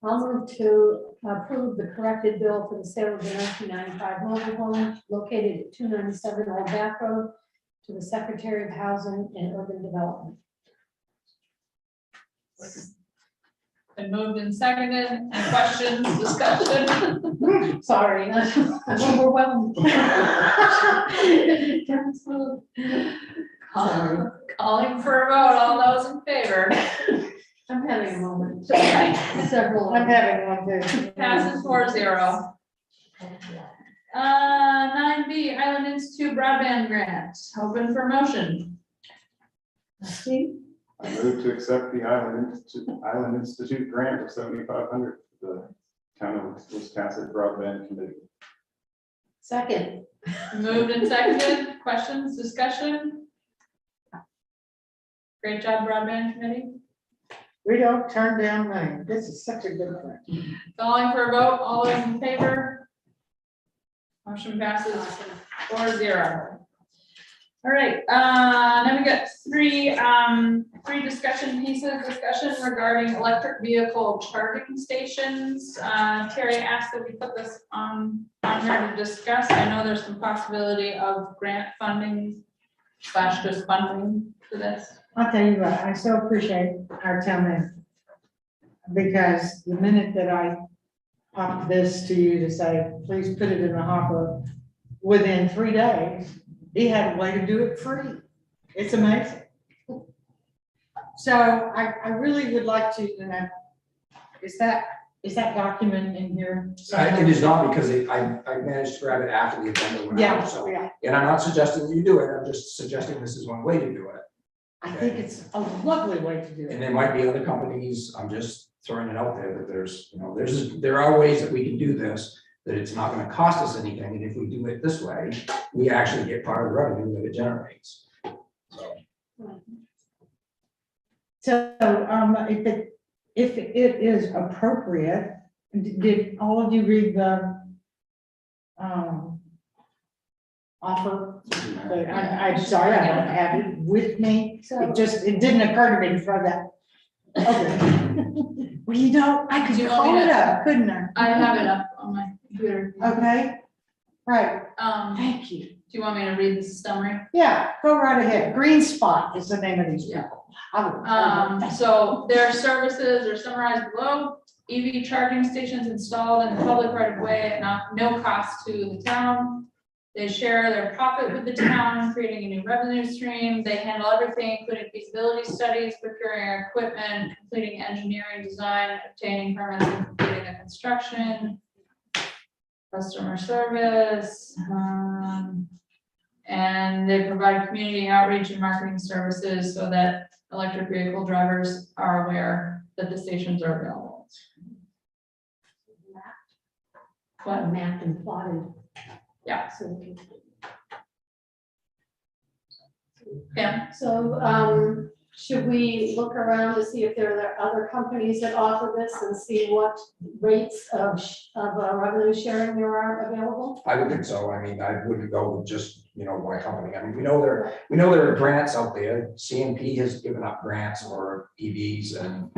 I'll move to approve the corrected bill for the sale of the 1995 mobile home located at 297 Old Bath Road to the Secretary of Housing and Urban Development. Been moved and seconded. Any questions, discussion? Sorry, I'm overwhelmed. Calling for a vote, all those in favor. I'm having a moment. Okay. Several. I'm having one too. Passes 4-0. 9B, Island Institute broadband grant, open for motion. Steve? I move to accept the Island Institute grant of $7,500 for the town of Wiscasset Broadband Committee. Second. Moved and seconded. Questions, discussion? Great job, broadband committee. We don't turn down money. This is such a good thing. Calling for a vote, all those in favor? Motion passes 4-0. All right, then we got three discussion pieces, discussion regarding electric vehicle charging stations. Terry asked that we put this on here to discuss. I know there's some possibility of grant funding / just funding for this. I'll tell you what, I so appreciate our town manager. Because the minute that I popped this to you to say, please put it in the hopper, within 3 days, he had a way to do it free. It's amazing. So I really would like to, is that document in here? It is not because I managed to grab it after the agenda went Yeah, out. So, yeah. and I'm not suggesting you do it. I'm just suggesting this is one way to do it. I think it's a lovely way to do And it. there might be other companies. I'm just throwing it out there that there are ways that we can do this, that it's not going to cost us anything. And if we do it this way, we actually get part of the revenue that it generates. So So, if it is appropriate, did all of you read the, offer? I'm sorry, I don't have it with me. It didn't occur to me to throw that. Okay. Well, you know, I Do could you want call me it to- up, couldn't I? I have it up on my computer. Okay, right, Do thank you. you want me to read the summary? Yeah, go right ahead. Green Spot is the name of these people. So their services are summarized below. EV charging stations installed in the public right of way at no cost to the town. They share their profit with the town, creating a new revenue stream. They handle everything, including feasibility studies, procuring equipment, completing engineering design, obtaining permits, and completing the construction. Customer service, and they provide community outreach and marketing services so that electric vehicle drivers are aware that the stations are available. What? Mapped and plotted. Yeah. So we can- Yeah, So, should we look around to see if there are other companies that offer this and see what rates of revenue sharing there are available? I would think so. I mean, I wouldn't go with just, one company. I mean, we know there are grants out there. CNP has given up grants for EVs and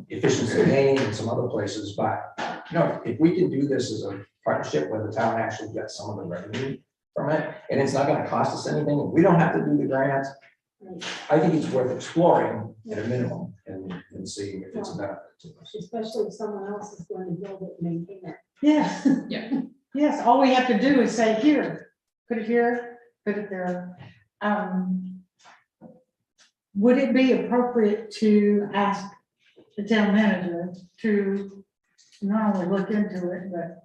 efficiency gain and some other places, but, if we can do this as a partnership where the town actually gets some of the revenue from it, and it's not gonna cost us anything, and we don't have to do the grants, I think it's worth exploring at a minimum and seeing if it's a benefit to us. Especially if someone else is going to build it and maintain it. Yes. Yeah. Yes, all we have to do is say, here, put it here, put it there. Would it be appropriate to ask the town manager to not only look into it, but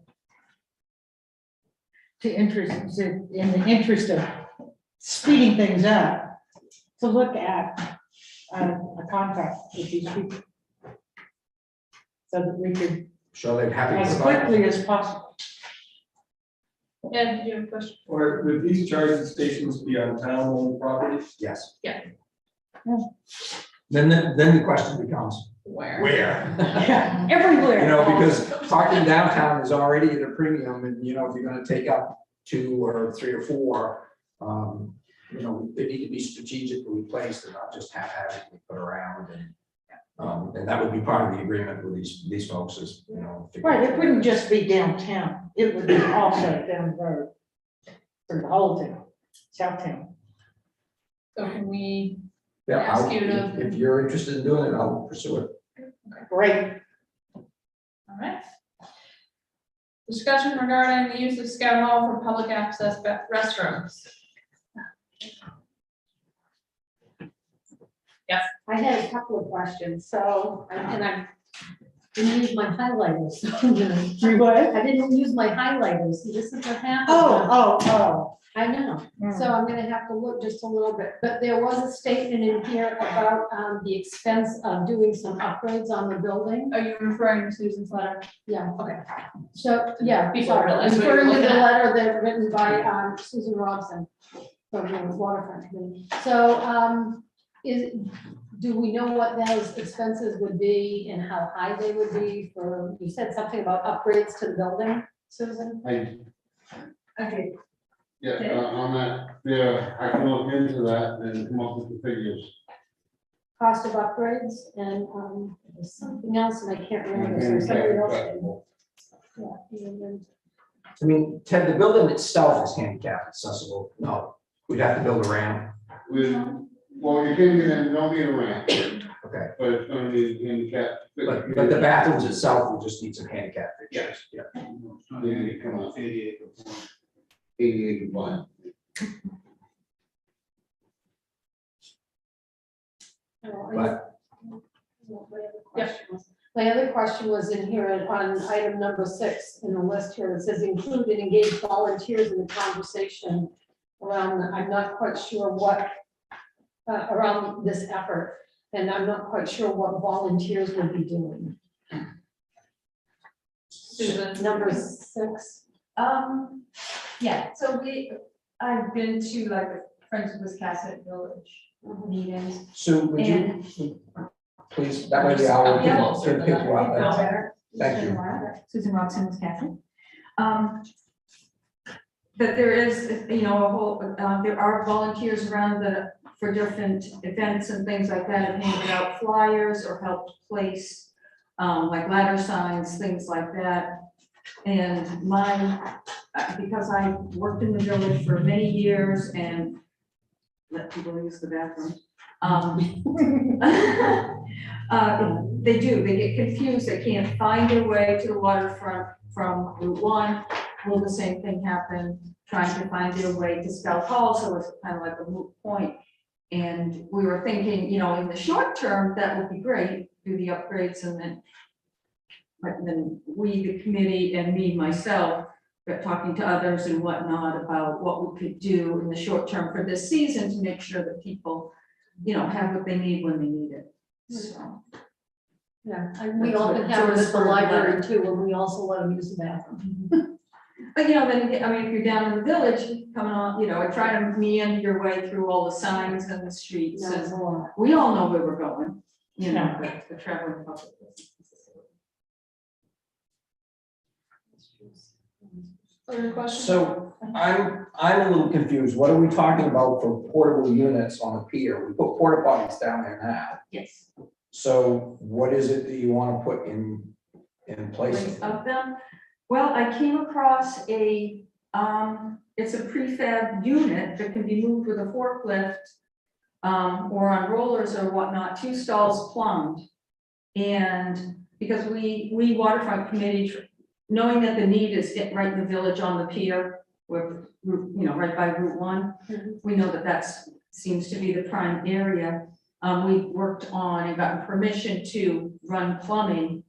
in the interest of speeding things up, to look at a contract with these people? So that we could, Sure, they're happy. to as provide. quickly as possible. Ed, did you have a question? Or would these charging stations be on town-owned property? Yes. Yeah. Then the question becomes, Where? where? Yeah, everywhere. Because parking downtown is already at a premium, and if you're gonna take up 2 or 3 or 4, they need to be strategically placed and not just haphazardly put around, and that would be part of the agreement with these folks is, Right, it wouldn't just be downtown, it would be also down the road. For the whole town, Southtown. So can we, Yeah, ask you to- if you're interested in doing it, I'll pursue it. Great. all right. Discussion regarding the use of Scout Hall for public access restrooms. I had a couple of questions, so, and I didn't use my highlighters. You what? I didn't use my highlighters, this is what happens. Oh. I know, so I'm gonna have to look just a little bit, but there was a statement in here about, the expense of doing some upgrades on the building. Are you referring to Susan's letter? Yeah, Okay. So, yeah, People sorry, realize what you're referring to the looking at. letter that written by, Susan Robson from the Waterfront Committee. So, do we know what those expenses would be and how high they would be for, you said something about upgrades to the building, Susan? Okay, On that, I can look into that and come up with the figures. Cost of upgrades and, there's something else and I can't remember, so somebody else. Yeah, and then- I mean, Ted, the building itself is handicap accessible. No, we'd have to build a ramp. Well, you can get in, don't need a ramp, Okay, but it's gonna be handicap. but the bathrooms itself will just need some handicap fixtures. Yeah. They come out 88 compliant. But My other question was in here on item number 6 in the list here, it says include and engage volunteers in the conversation around, I'm not quite sure what, around this effort, and I'm not quite sure what volunteers would be doing. Susan. Number 6. yeah, so I've been to like Friends of Wiscasset Village meetings. Sue, would you, please, that way the hour can pick you up. That's- Thank you. Susan Robson, Wiscasset. That there is, you know, a whole, there are volunteers around for different events and things like that, have handed out flyers or helped place, like ladder signs, things like that. And because I worked in the village for many years and let people use the bathroom. They get confused, they can't find their way to the waterfront from Route 1. Will the same thing happen, trying to find their way to Scout Hall, so it's kind of like a moot point. And we were thinking, you know, in the short term, that would be great, do the upgrades and then. But then we, the committee, and me, myself, got talking to others and whatnot about what we could do in the short term for this season to make sure that people, you know, have what they need when they need it. So. Yeah, we often have it at the library too, and we also let them use the bathroom. But, you know, then, I mean, if you're down in the village, coming on, you know, try to meander your way through all the signs and the streets, No, it's and a lot. we all know where we're going, you know, the traveling public. Other questions? So I'm a little confused. What are we talking about for portable units on the pier? We put porta potties down there now. Yes. So what is it that you want to put in place Place of of them. Well, I came across it's a prefab unit that can be moved with a forklift or on rollers or whatnot, 2 stalls plumbed. And because we waterfront committee, knowing that the need is right in the village on the pier, where, you know, right by Route 1, we know that seems to be the prime area. We worked on and gotten permission to run plumbing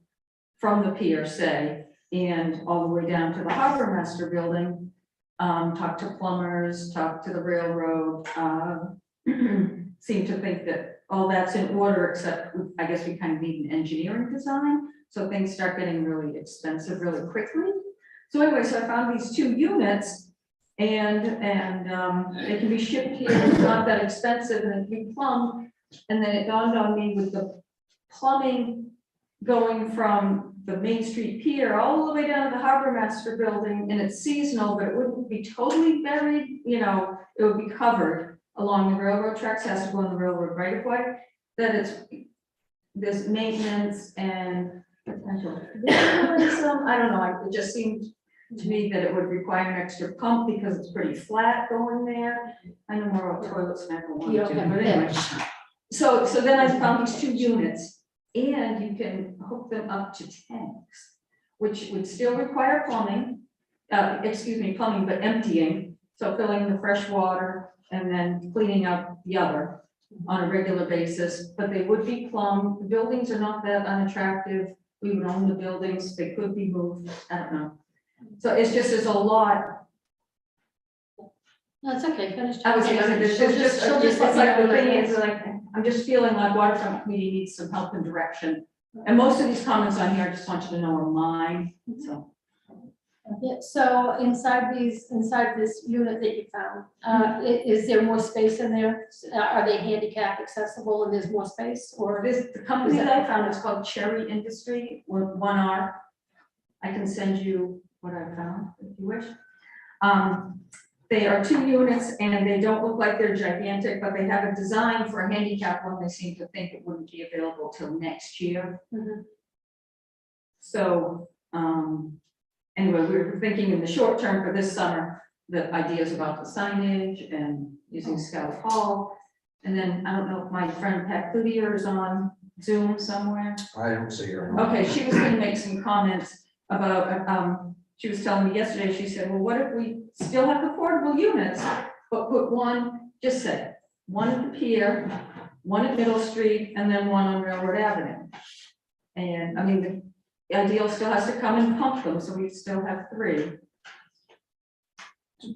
from the pier, say, and all the way down to the harbor master building. Talk to plumbers, talk to the railroad, seem to think that all that's in order, except I guess we kind of need an engineering design. So things start getting really expensive really quickly. So anyway, so I found these 2 units and they can be shipped here. It's not that expensive and it can be plumbed. And then it dawned on me with the plumbing going from the Main Street Pier all the way down to the Harbor Master Building, and it's seasonal, but it wouldn't be totally buried, you know, it would be covered along the railroad tracks, has to go on the railroad right of way, that there's maintenance and potential vandalism. I don't know, it just seemed to me that it would require an extra pump because it's pretty flat going there. I know more about toilets than I ever wanted to, but anyway. So then I found these 2 units, and you can hook them up to tanks, which would still require plumbing, plumbing, but emptying. So filling the fresh water and then cleaning up the other on a regular basis, but they would be plumbed. The buildings are not that unattractive. We would own the buildings, they could be moved, I don't know. So it's just, there's a lot. No, it's okay, finish. I was gonna say, She'll it's let me like know the when thing I- is like, I'm just feeling like waterfront committee needs some help and direction. And most of these comments on here, I just want you to know are mine, so. Yeah, so inside this unit that you found, is there more space in there? Are they handicap accessible and there's more space, or? The company that I found is called Cherry Industry, with 1 R. I can send you what I found if you wish. They are 2 units and they don't look like they're gigantic, but they have a design for a handicap one. They seem to think it wouldn't be available till next year. So, anyway, we were thinking in the short term for this summer, the ideas about the signage and using Scout Hall. And then I don't know if my friend Pat Cloutier is on Zoom somewhere. I don't see her. Okay, she was gonna make some comments about, she was telling me yesterday, she said, well, what if we still have the portable units, but put one, just say, one at the pier, one at Middle Street, and then one on Railroad Avenue. And I mean, the ideal still has to come and pump them, so we still have 3.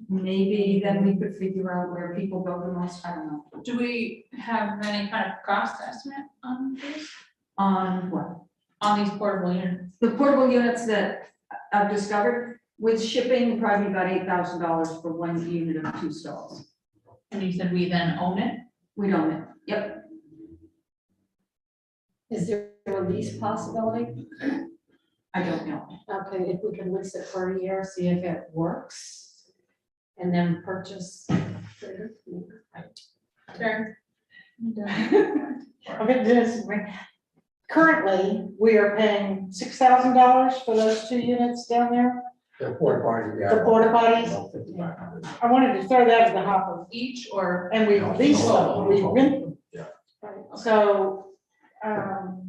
Maybe then we could figure out where people go the most, I don't know. Do we have any kind of cost estimate on this? On what? On these portable units? The portable units that I've discovered, with shipping, probably about $8,000 for 1 unit of 2 stalls. And you said we then own it? We don't, yep, Is there a lease possibility? I don't know. Okay, if we can lease it for a year, see if it works, and then purchase. Sure. I mean, currently, we are paying $6,000 for those 2 units down there, The porta potty, yeah. the porta potties. About 5,500. I wanted to throw that in the hopper, Each or? and we lease them, we rent them. Yeah. So,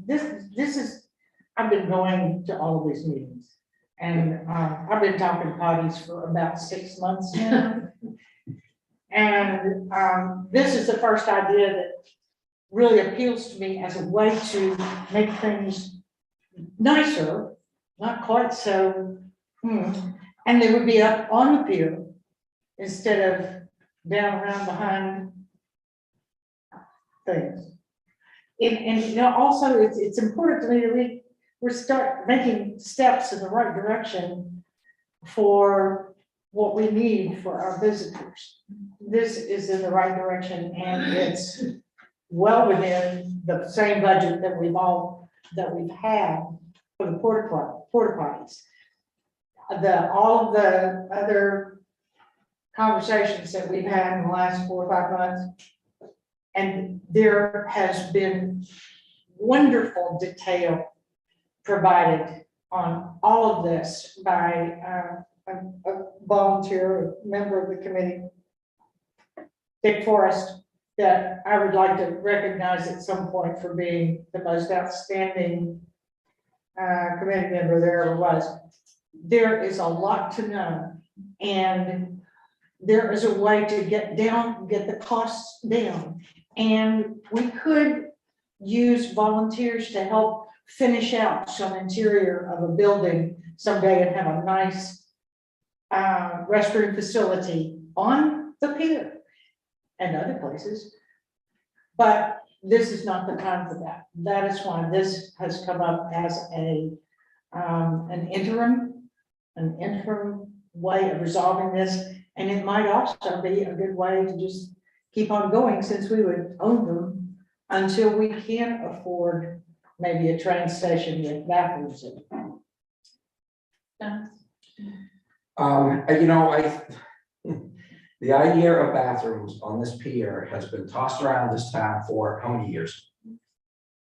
this is, I've been going to all of these meetings, and, I've been talking potties for about 6 months now. And, this is the first idea that really appeals to me as a way to make things nicer, not quite so, and they would be up on the pier instead of down around behind things. And you know, also, it's important to me that we start making steps in the right direction for what we need for our visitors. This is in the right direction, and it's well within the same budget that we've had for the porta potties. All of the other conversations that we've had in the last 4 or 5 months, and there has been wonderful detail provided on all of this by a volunteer, a member of the committee, Dick Forrest, that I would like to recognize at some point for being the most outstanding committee member there ever was. There is a lot to know, and there is a way to get the costs down. And we could use volunteers to help finish out some interior of a building someday and have a nice restroom facility on the pier and other places. But this is not the time for that. That is why this has come up as an interim way of resolving this. And it might also be a good way to just keep on going, since we would own them until we can afford maybe a train station with bathrooms in it. You know, the idea of bathrooms on this pier has been tossed around this town for how many years?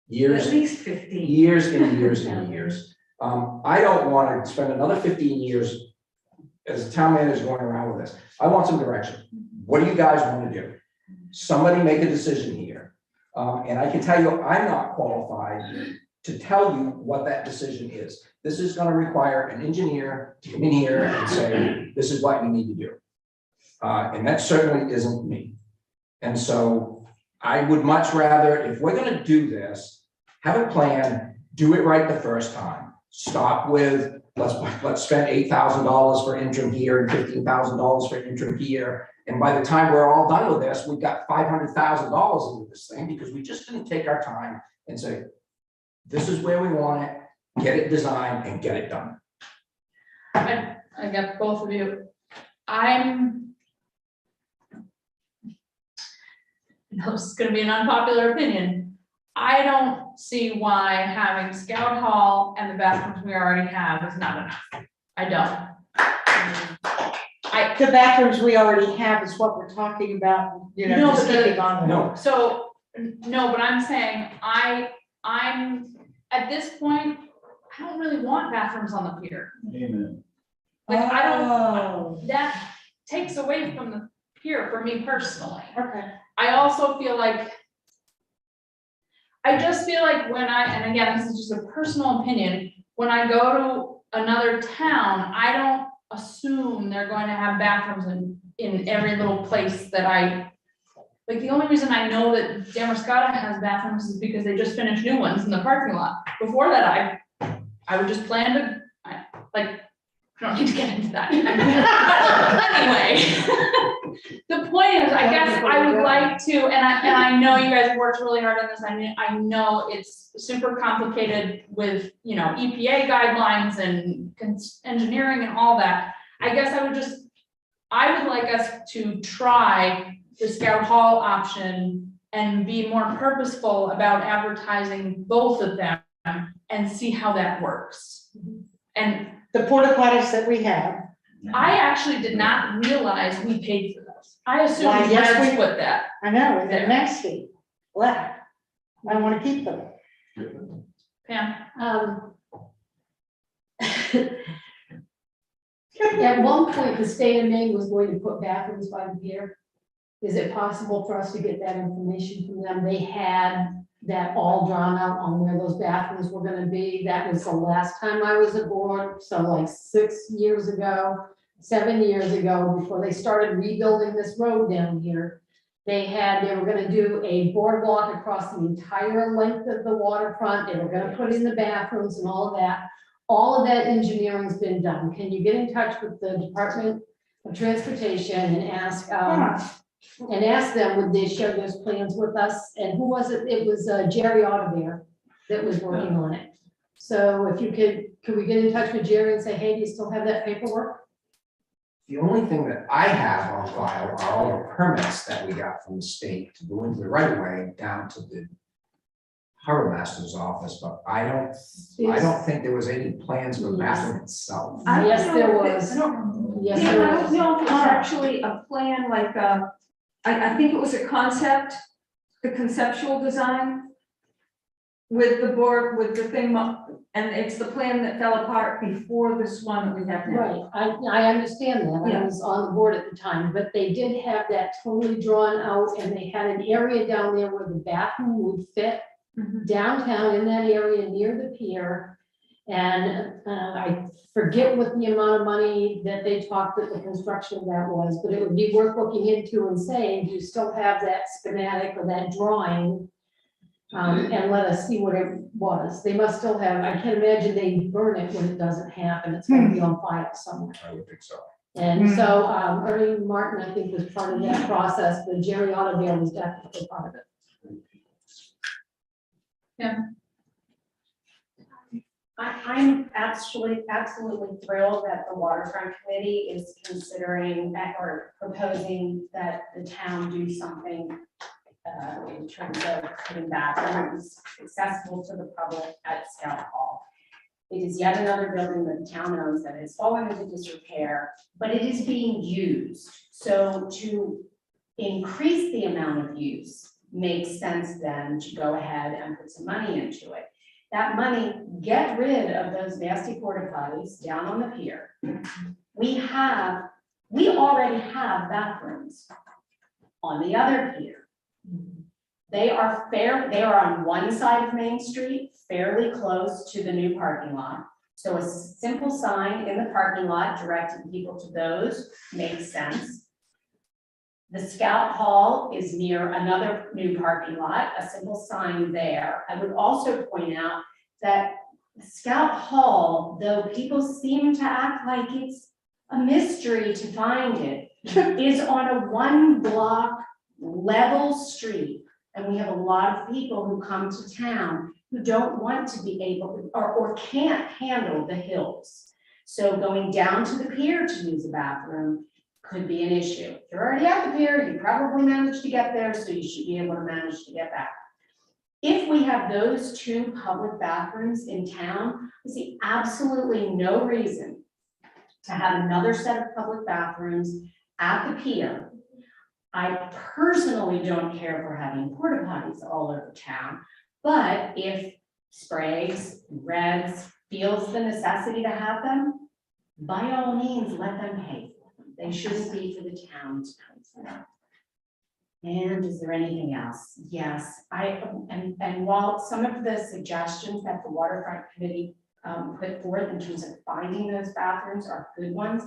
Years. At least 15. Years and years and years. I don't want to spend another 15 years as a town manager going around with this. I want some direction. What do you guys want to do? Somebody make a decision here. And I can tell you, I'm not qualified to tell you what that decision is. This is going to require an engineer to come in here and say, this is what you need to do. And that certainly isn't me. And so I would much rather, if we're going to do this, have a plan, do it right the first time. Stop with, let's spend $8,000 for interim here and $15,000 for interim here. And by the time we're all done with this, we've got $500,000 into this thing because we just didn't take our time and say, this is where we want it, get it designed and get it done. I got both of you. This is gonna be an unpopular opinion. I don't see why having Scout Hall and the bathrooms we already have is not enough. I don't. The bathrooms we already have is what we're talking about, you know, No, just but the- keeping on. No. So, no, but I'm saying, I'm, at this point, I don't really want bathrooms on the pier. Amen. Like, I don't, Oh, that takes away from the pier for me personally. okay. I also feel like, I just feel like when and again, this is just a personal opinion, when I go to another town, I don't assume they're going to have bathrooms in every little place that like, the only reason I know that Damascotta has bathrooms is because they just finished new ones in the parking lot. Before that, I would just plan to, I don't need to get into that. Anyway, the point is, I guess I would like to, and I know you guys worked really hard on this. I know it's super complicated with, you know, EPA guidelines and engineering and all that. I guess I would like us to try the Scout Hall option and be more purposeful about advertising both of them and see how that works. And The porta potties that we have, I actually did not realize we paid for those. I assumed Why, yes, Reds we- put that. I know, they're nasty, black. I want to keep them. Pam? At one point, the state of Maine was going to put bathrooms by the pier. Is it possible for us to get that information from them? They had that all drawn out on where those bathrooms were gonna be. That was the last time I was aboard, so like 6 years ago, 7 years ago, before they started rebuilding this road down here. They were gonna do a boardwalk across the entire length of the waterfront. They were gonna put in the bathrooms and all of that. All of that engineering's been done. Can you get in touch with the Department of Transportation and ask them, would they share those plans with us? And who was it? It was Jerry Audubon that was working on it. So if you could we get in touch with Jerry and say, hey, do you still have that paperwork? The only thing that I have on file are all the permits that we got from the state to go into the right of way down to the harbor master's office, but I don't think there was any plans for the bathroom itself. I don't Yes, know there if was. it's- Yes, Yeah, there I was. don't know if it's actually a plan, like, I think it was a concept, the conceptual design with the board, with the thing, and it's the plan that fell apart before this one that we have now. Right, I understand that, I Yeah. was on the board at the time, but they did have that totally drawn out, and they had an area down there where the bathroom would fit Mhm. downtown in that area near the pier. And I forget what the amount of money that they talked that the construction of that was, but it would be worth looking into and saying, do you still have that schematic or that drawing? And let us see what it was. They must still have, I can't imagine they burn it when it doesn't happen. It's gonna be on file somewhere. I would think so. And so, Ernie Martin, I think, was part of that process, but Jerry Audubon was definitely part of it. I'm actually absolutely thrilled that the waterfront committee is considering or proposing that the town do something in terms of putting bathrooms accessible to the public at Scout Hall. It is yet another building that the town owns that has fallen into disrepair, but it is being used. So to increase the amount of use makes sense then to go ahead and put some money into it. That money, get rid of those nasty porta potties down on the pier. We already have bathrooms on the other pier. They are on one side of Main Street, fairly close to the new parking lot. So a simple sign in the parking lot directing people to those makes sense. The Scout Hall is near another new parking lot, a simple sign there. I would also point out that Scout Hall, though people seem to act like it's a mystery to find it, is on a 1-block level street. And we have a lot of people who come to town who don't want to be able to, or can't handle the hills. So going down to the pier to use a bathroom could be an issue. If you're already at the pier, you probably managed to get there, so you should be able to manage to get back. If we have those 2 public bathrooms in town, I see absolutely no reason to have another set of public bathrooms at the pier. I personally don't care for having porta potties all over town, but if Sprague's, Reds feels the necessity to have them, by all means, let them pay for them. They shouldn't be for the town to pay for them. And is there anything else? Yes, and while some of the suggestions that the waterfront committee put forth in terms of finding those bathrooms are good ones,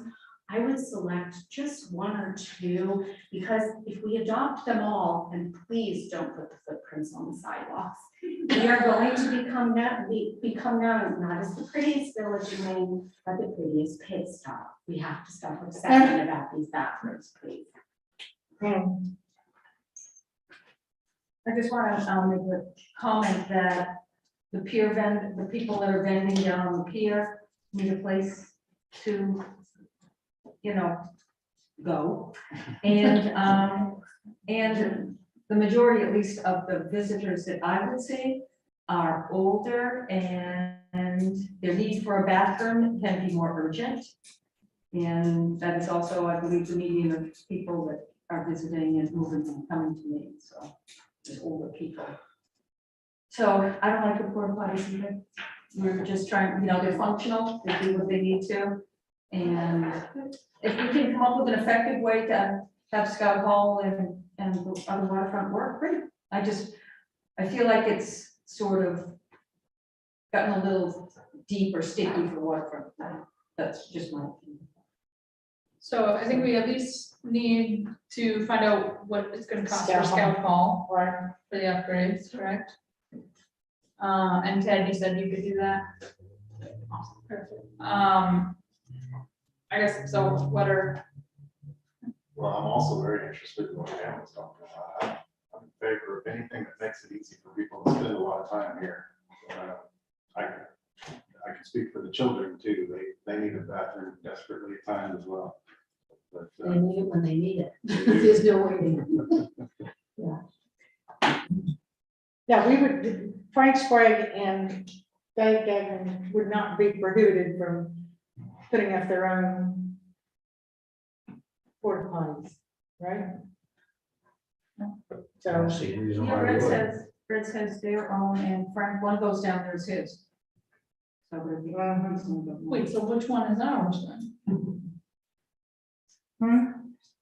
I would select just 1 or 2, because if we adopt them all, and please don't put the footprints on the sidewalks, we are going to become known not as the prettiest village in Maine, but the prettiest pit stop. We have to stop obsessing about these bathrooms, please. I just want to make a comment that the people that are vending down on the pier need a place to, go. And the majority, at least of the visitors that I would see, are older, and their need for a bathroom can be more urgent. And that is also, I believe, the median of people that are visiting and moving and coming to me, so just older people. So I don't like the porta potties either. We're just trying, you know, they're functional, they do what they need to. And if we can come up with an effective way to have Scout Hall and the other waterfront work, great. I feel like it's sort of gotten a little deep or sticky for waterfront. That's just my opinion. So I think we at least need to find out what it's gonna cost for Scout Hall. Scout Hall Right. for the upgrades, correct? And Ted, you said you could do that? Awesome, perfect. I guess, so what are, Well, I'm also very interested in what Pam was talking about. I'm in favor of anything that makes it easy for people to spend a lot of time here. I can speak for the children too. They need a bathroom desperately at times as well. But, They need it when they need it. There's no waiting. Yeah, we would, Frank Sprague and Dave Gagnon would not be prohibited from putting up their own porta potties, right? I So, don't see any reason Yeah, why we would. Fred says their own, and Frank, one goes down, there's his. So it would be. wait, so which one is ours then? hmm,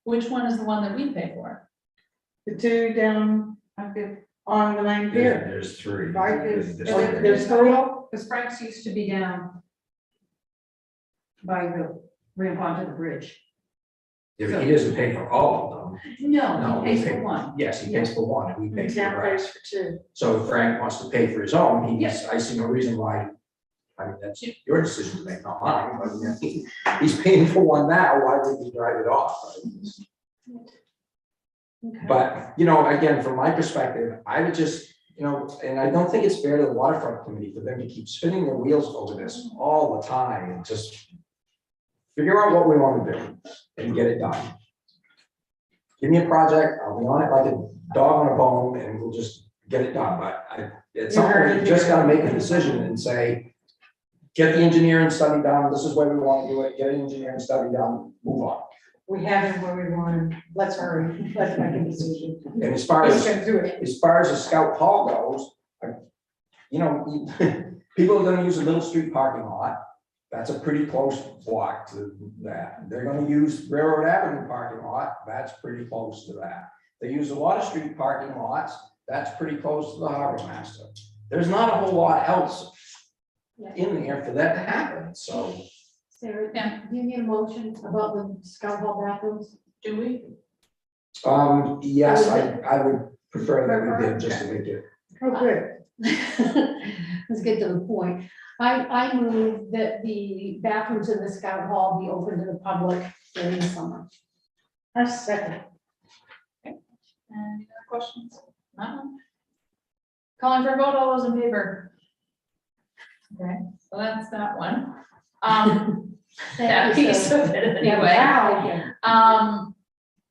Which one is the one that we pay for? the two down on the main pier, There's three. right? There's- There's three. Because Frank's used to be down by the ramp onto the bridge. Yeah, but he doesn't pay for all of them. No, No, he pays we pay- for one. Yes, he pays for one, and we pay The for the town rest. pays for two. So if Frank wants to pay for his own, I see no reason why. I mean, that's your decision to make, not mine, but yeah, he's paying for one now, why would he drive it off? But, you know, again, from my perspective, I would just, you know, and I don't think it's fair to the waterfront committee for them to keep spinning their wheels over this all the time and just figure out what we want to do and get it done. Give me a project, I'll be on it like a dog on a bone, and we'll just get it done, but at some point, you just gotta make a decision and say, get the engineering study done, this is where we want to do it, get an engineering study done, move on. We have it where we want, let's hurry, let's make a decision. And as far Let's as, get to it. as far as the Scout Hall goes, you know, people are gonna use a Little Street parking lot. That's a pretty close walk to that. They're gonna use Railroad Avenue parking lot, that's pretty close to that. They use the Water Street parking lots, that's pretty close to the Harbor Master. There's not a whole lot else in there for that to happen, so. Sarah, Yeah. do you need a motion about the Scout Hall bathrooms? Do we? Yes, I would prefer that we did just to make it. Oh, good. Let's get to the point. I move that the bathrooms in the Scout Hall be open to the public during the summer. I second. Any other questions? None? Calling for a vote, all those in favor? Okay, so that's that one. That Thank you, piece sir. of it Yeah, anyway. wow.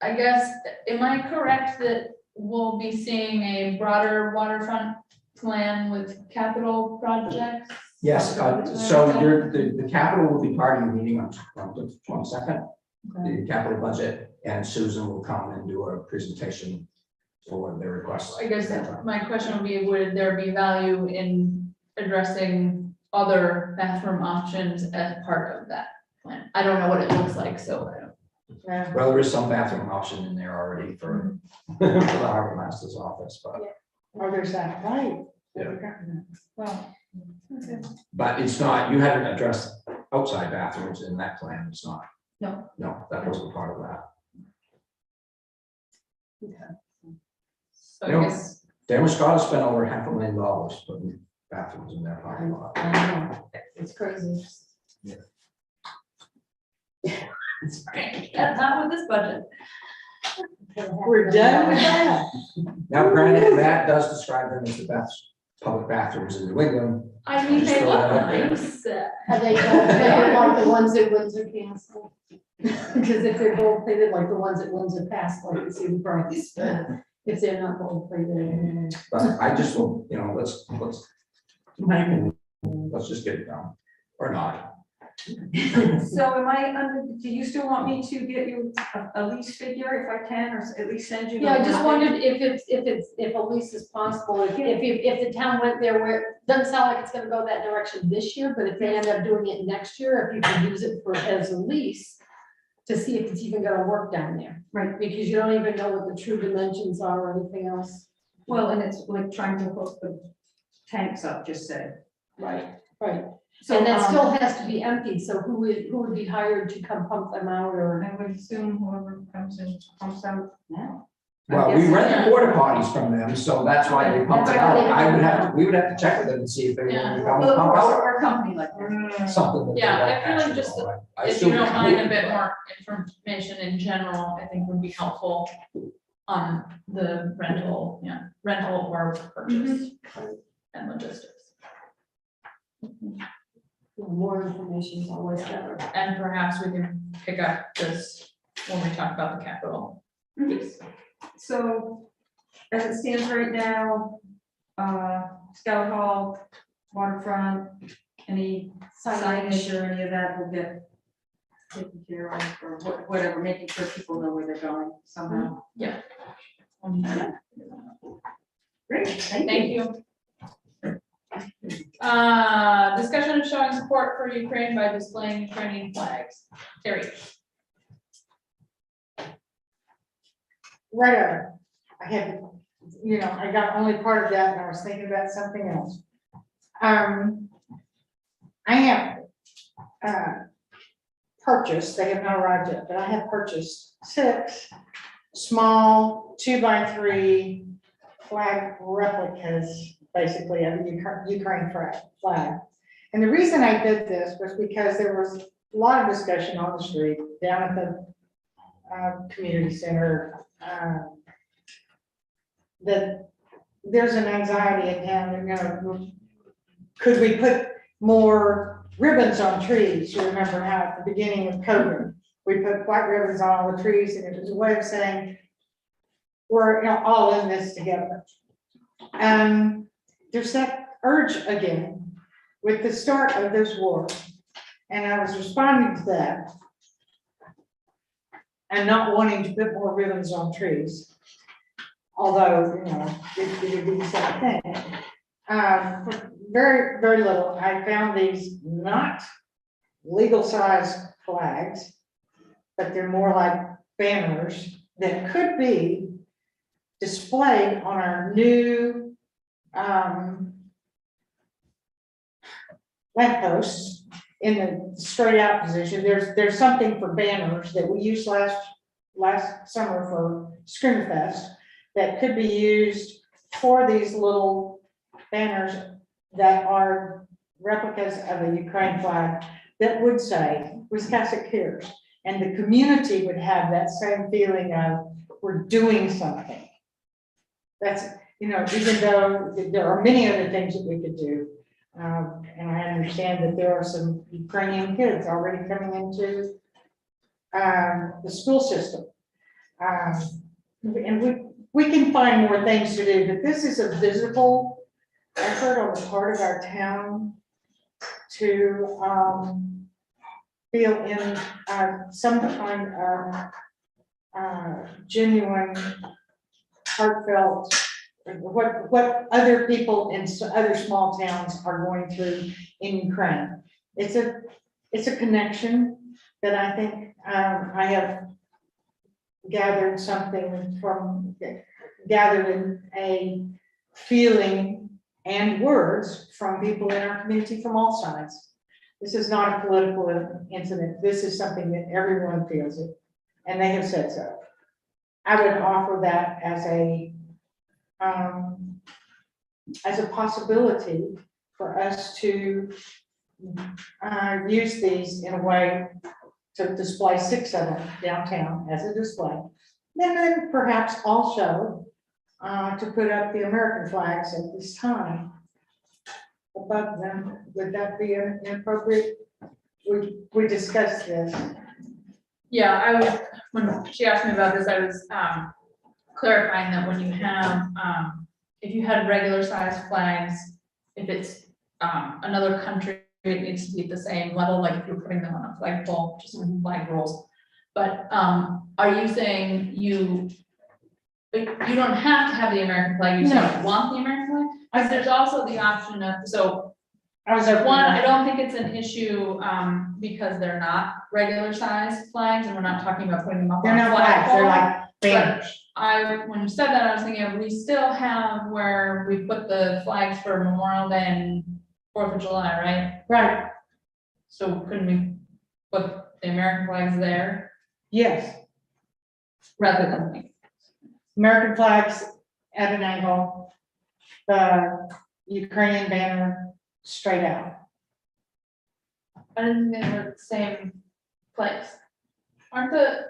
I guess, am I correct that we'll be seeing a broader waterfront plan with capital projects? Yes, so the capital will be part of the meeting on the 22nd, the capital budget, and Susan will come and do a presentation for their requests. I guess that my question would be, would there be value in addressing other bathroom options as part of that plan? I don't know what it looks like, so I don't. Yeah. Well, there is some bathroom option in there already for for the harbor master's office, but Oh, there's that, right? Yeah. Well, Okay. but it's not, you haven't addressed outside bathrooms in that plan, it's not. No. No, that wasn't part of that. So No. I guess, Denver Scott has spent over $500,000 putting bathrooms in their parking lot. I know, it's crazy. that's not with this budget. we're done with that. Now granted, Matt does describe them as the best public bathrooms in New England. I mean, they look nice. Are they gold plated like the ones at Windsor Castle? Because if they're gold plated like the ones at Windsor Castle, I can see the price. If they're not gold plated. But I just will, you know, let's just get it done, or not. So am I under, do you still want me to get you a lease figure if I can, or at least send you? the Yeah, I just one? wondered if a lease is possible, if the town went there where, it doesn't sound like it's gonna go that direction this year, but if they end up doing it next year, if you can use it for, as a lease, to see if it's even gonna work down there. Right. Because you don't even know what the true dimensions are or anything else. Well, and it's like trying to hook the tanks up, just say. Right. Right. So And that still has to be emptied, so who would be hired to come pump them out, or? I would assume whoever comes in pumps out now. Well, we rent the porta potties from them, so that's why they pump it out. We would have to check with them and see if they want to come and pump out Or a company like that. something. that they Yeah, don't I feel like actually just know. I If you assume don't mind a they- bit more information in general, I think would be helpful on the rental or purchase and logistics. More information is always better. And perhaps we can pick up this when we talk about the capital piece. So as it stands right now, Scout Hall, waterfront, any signage or any of that will get taken care of, or whatever, making sure people know where they're going somehow. Great, Thank you. Discussion of showing support for Ukraine by displaying Ukrainian flags. Terry. Right, I had, I got only part of that and I was thinking about something else. I have purchased, they have not arrived yet, but I have purchased 6 small 2x3 flag replicas, basically of the Ukraine flag. And the reason I did this was because there was a lot of discussion on the street down at the community center, that there's an anxiety in town, could we put more ribbons on trees? You remember how at the beginning of COVID, we put white ribbons on all the trees, and it was a way of saying, we're all in this together. There's that urge again with the start of this war. And I was responding to that and not wanting to put more ribbons on trees. Although, it would be the same thing. For very, very little, I found these not legal size flags, but they're more like banners that could be displayed on our new lampposts in the straight out position. There's something for banners that we used last summer for Screamerfest that could be used for these little banners that are replicas of the Ukraine flag that would say Wiscasset cares. And the community would have that same feeling of we're doing something. That's, even though there are many other things that we could do. And I understand that there are some Ukrainian kids already coming into the school system. And we can find more things to do, but this is a visible effort on the part of our town to feel in some kind of genuine, heartfelt, what other people in other small towns are going through in Ukraine. It's a connection that I think I have gathered in a feeling and words from people in our community from all sides. This is not a political incident. This is something that everyone feels it, and they have said so. I would offer that as a possibility for us to use these in a way to display 6 of them downtown as a display. And then perhaps also to put up the American flags at this time above them, would that be inappropriate? We discussed this. Yeah, I was, when she asked me about this, I was clarifying that when you have, if you had regular sized flags, if it's another country, it needs to be at the same level, like if you're putting them on a flagpole, just flag rules. But are you saying you don't have to have the American flag, you just want the American flag? Because there's also the option of, so I was like, one, I don't think it's an issue, because they're not regular sized flags, and we're not talking about putting them up they're on a not flags, they're flagpole. like banners. When you said that, I was thinking, we still have where we put the flags for Memorial Day and 4th of July, right? Right, So couldn't we put the American flags there yes. rather than like, American flags at an angle, the Ukrainian banner straight out. I didn't think they were the same place. Aren't the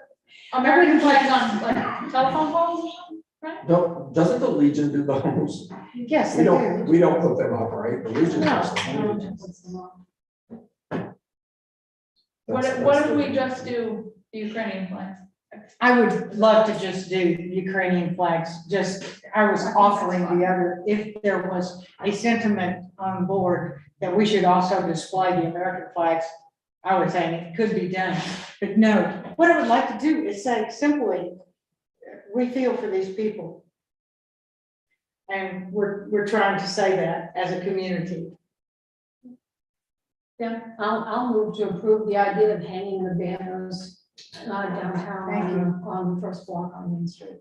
American flags on like telephone poles or something, right? Doesn't the Legion do those? Yes, We they don't, do. we don't put them up, right? The Legion does No. them. What if we just do the Ukrainian flags? I would love to just do Ukrainian flags, I was offering the other, if there was a sentiment on board that we should also display the American flags, I was saying it could be done, but no, what I would like to do is say simply, we feel for these people. And we're trying to say that as a community. Yeah, I'll move to approve the idea of hanging the banners downtown Thank you. on the first block on Main Street.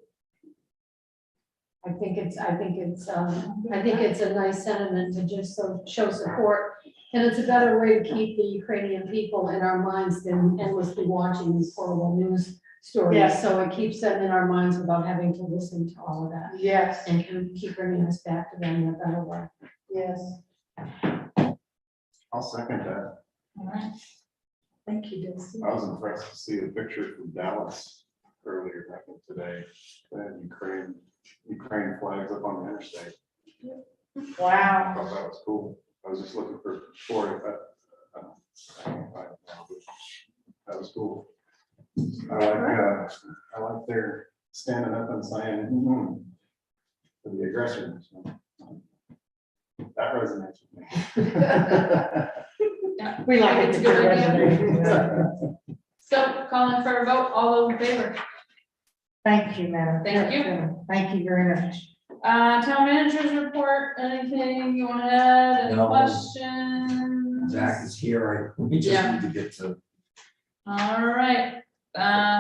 I think it's a nice sentiment to just show support. And it's a better way to keep the Ukrainian people in our minds than endlessly watching these horrible news stories. Yes. So it keeps them in our minds without having to listen to all of that. Yes, And can keep bringing us back to them in a better way. yes. I'll second that. All right. Thank you, Dixie. I was impressed to see a picture from Dallas earlier, I think today, and Ukraine flags up on the interstate. I Wow. thought that was cool. I was just looking for it, but I can't find it now, but that was cool. I like their standing up and saying, to the aggressor. So, that resonates with me. We like it. It's a good idea. So calling for a vote, all those in favor? Thank you, madam. Thank you. Thank you very much. Town managers report, anything you want to add, any No. questions? Zach is here, we just Yeah. need to get to. All right,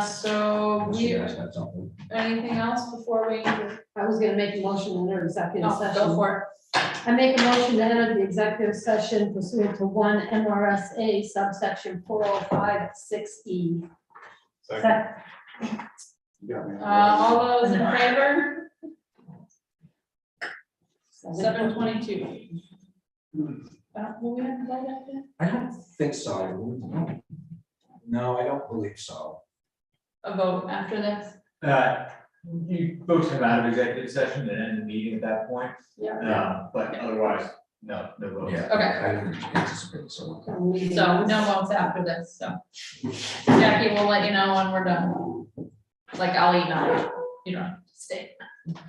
so unless we, you guys have something. anything else before we? I was gonna make a motion in their executive Oh, session. go for I make a motion to enter the executive session pursuant to 1 MRSA subsection 4056E. Second. You got me. it. All those in favor? 7:22. Will we have to vote after that? I don't think so. No, I don't believe so. A vote after this? You folks come out of executive session and end the meeting at that point, Yeah. but otherwise, no votes. Yeah. Okay. I didn't anticipate so. So no votes after this, so. Jackie will let you know when we're done. Like I'll email you, you don't have to stay.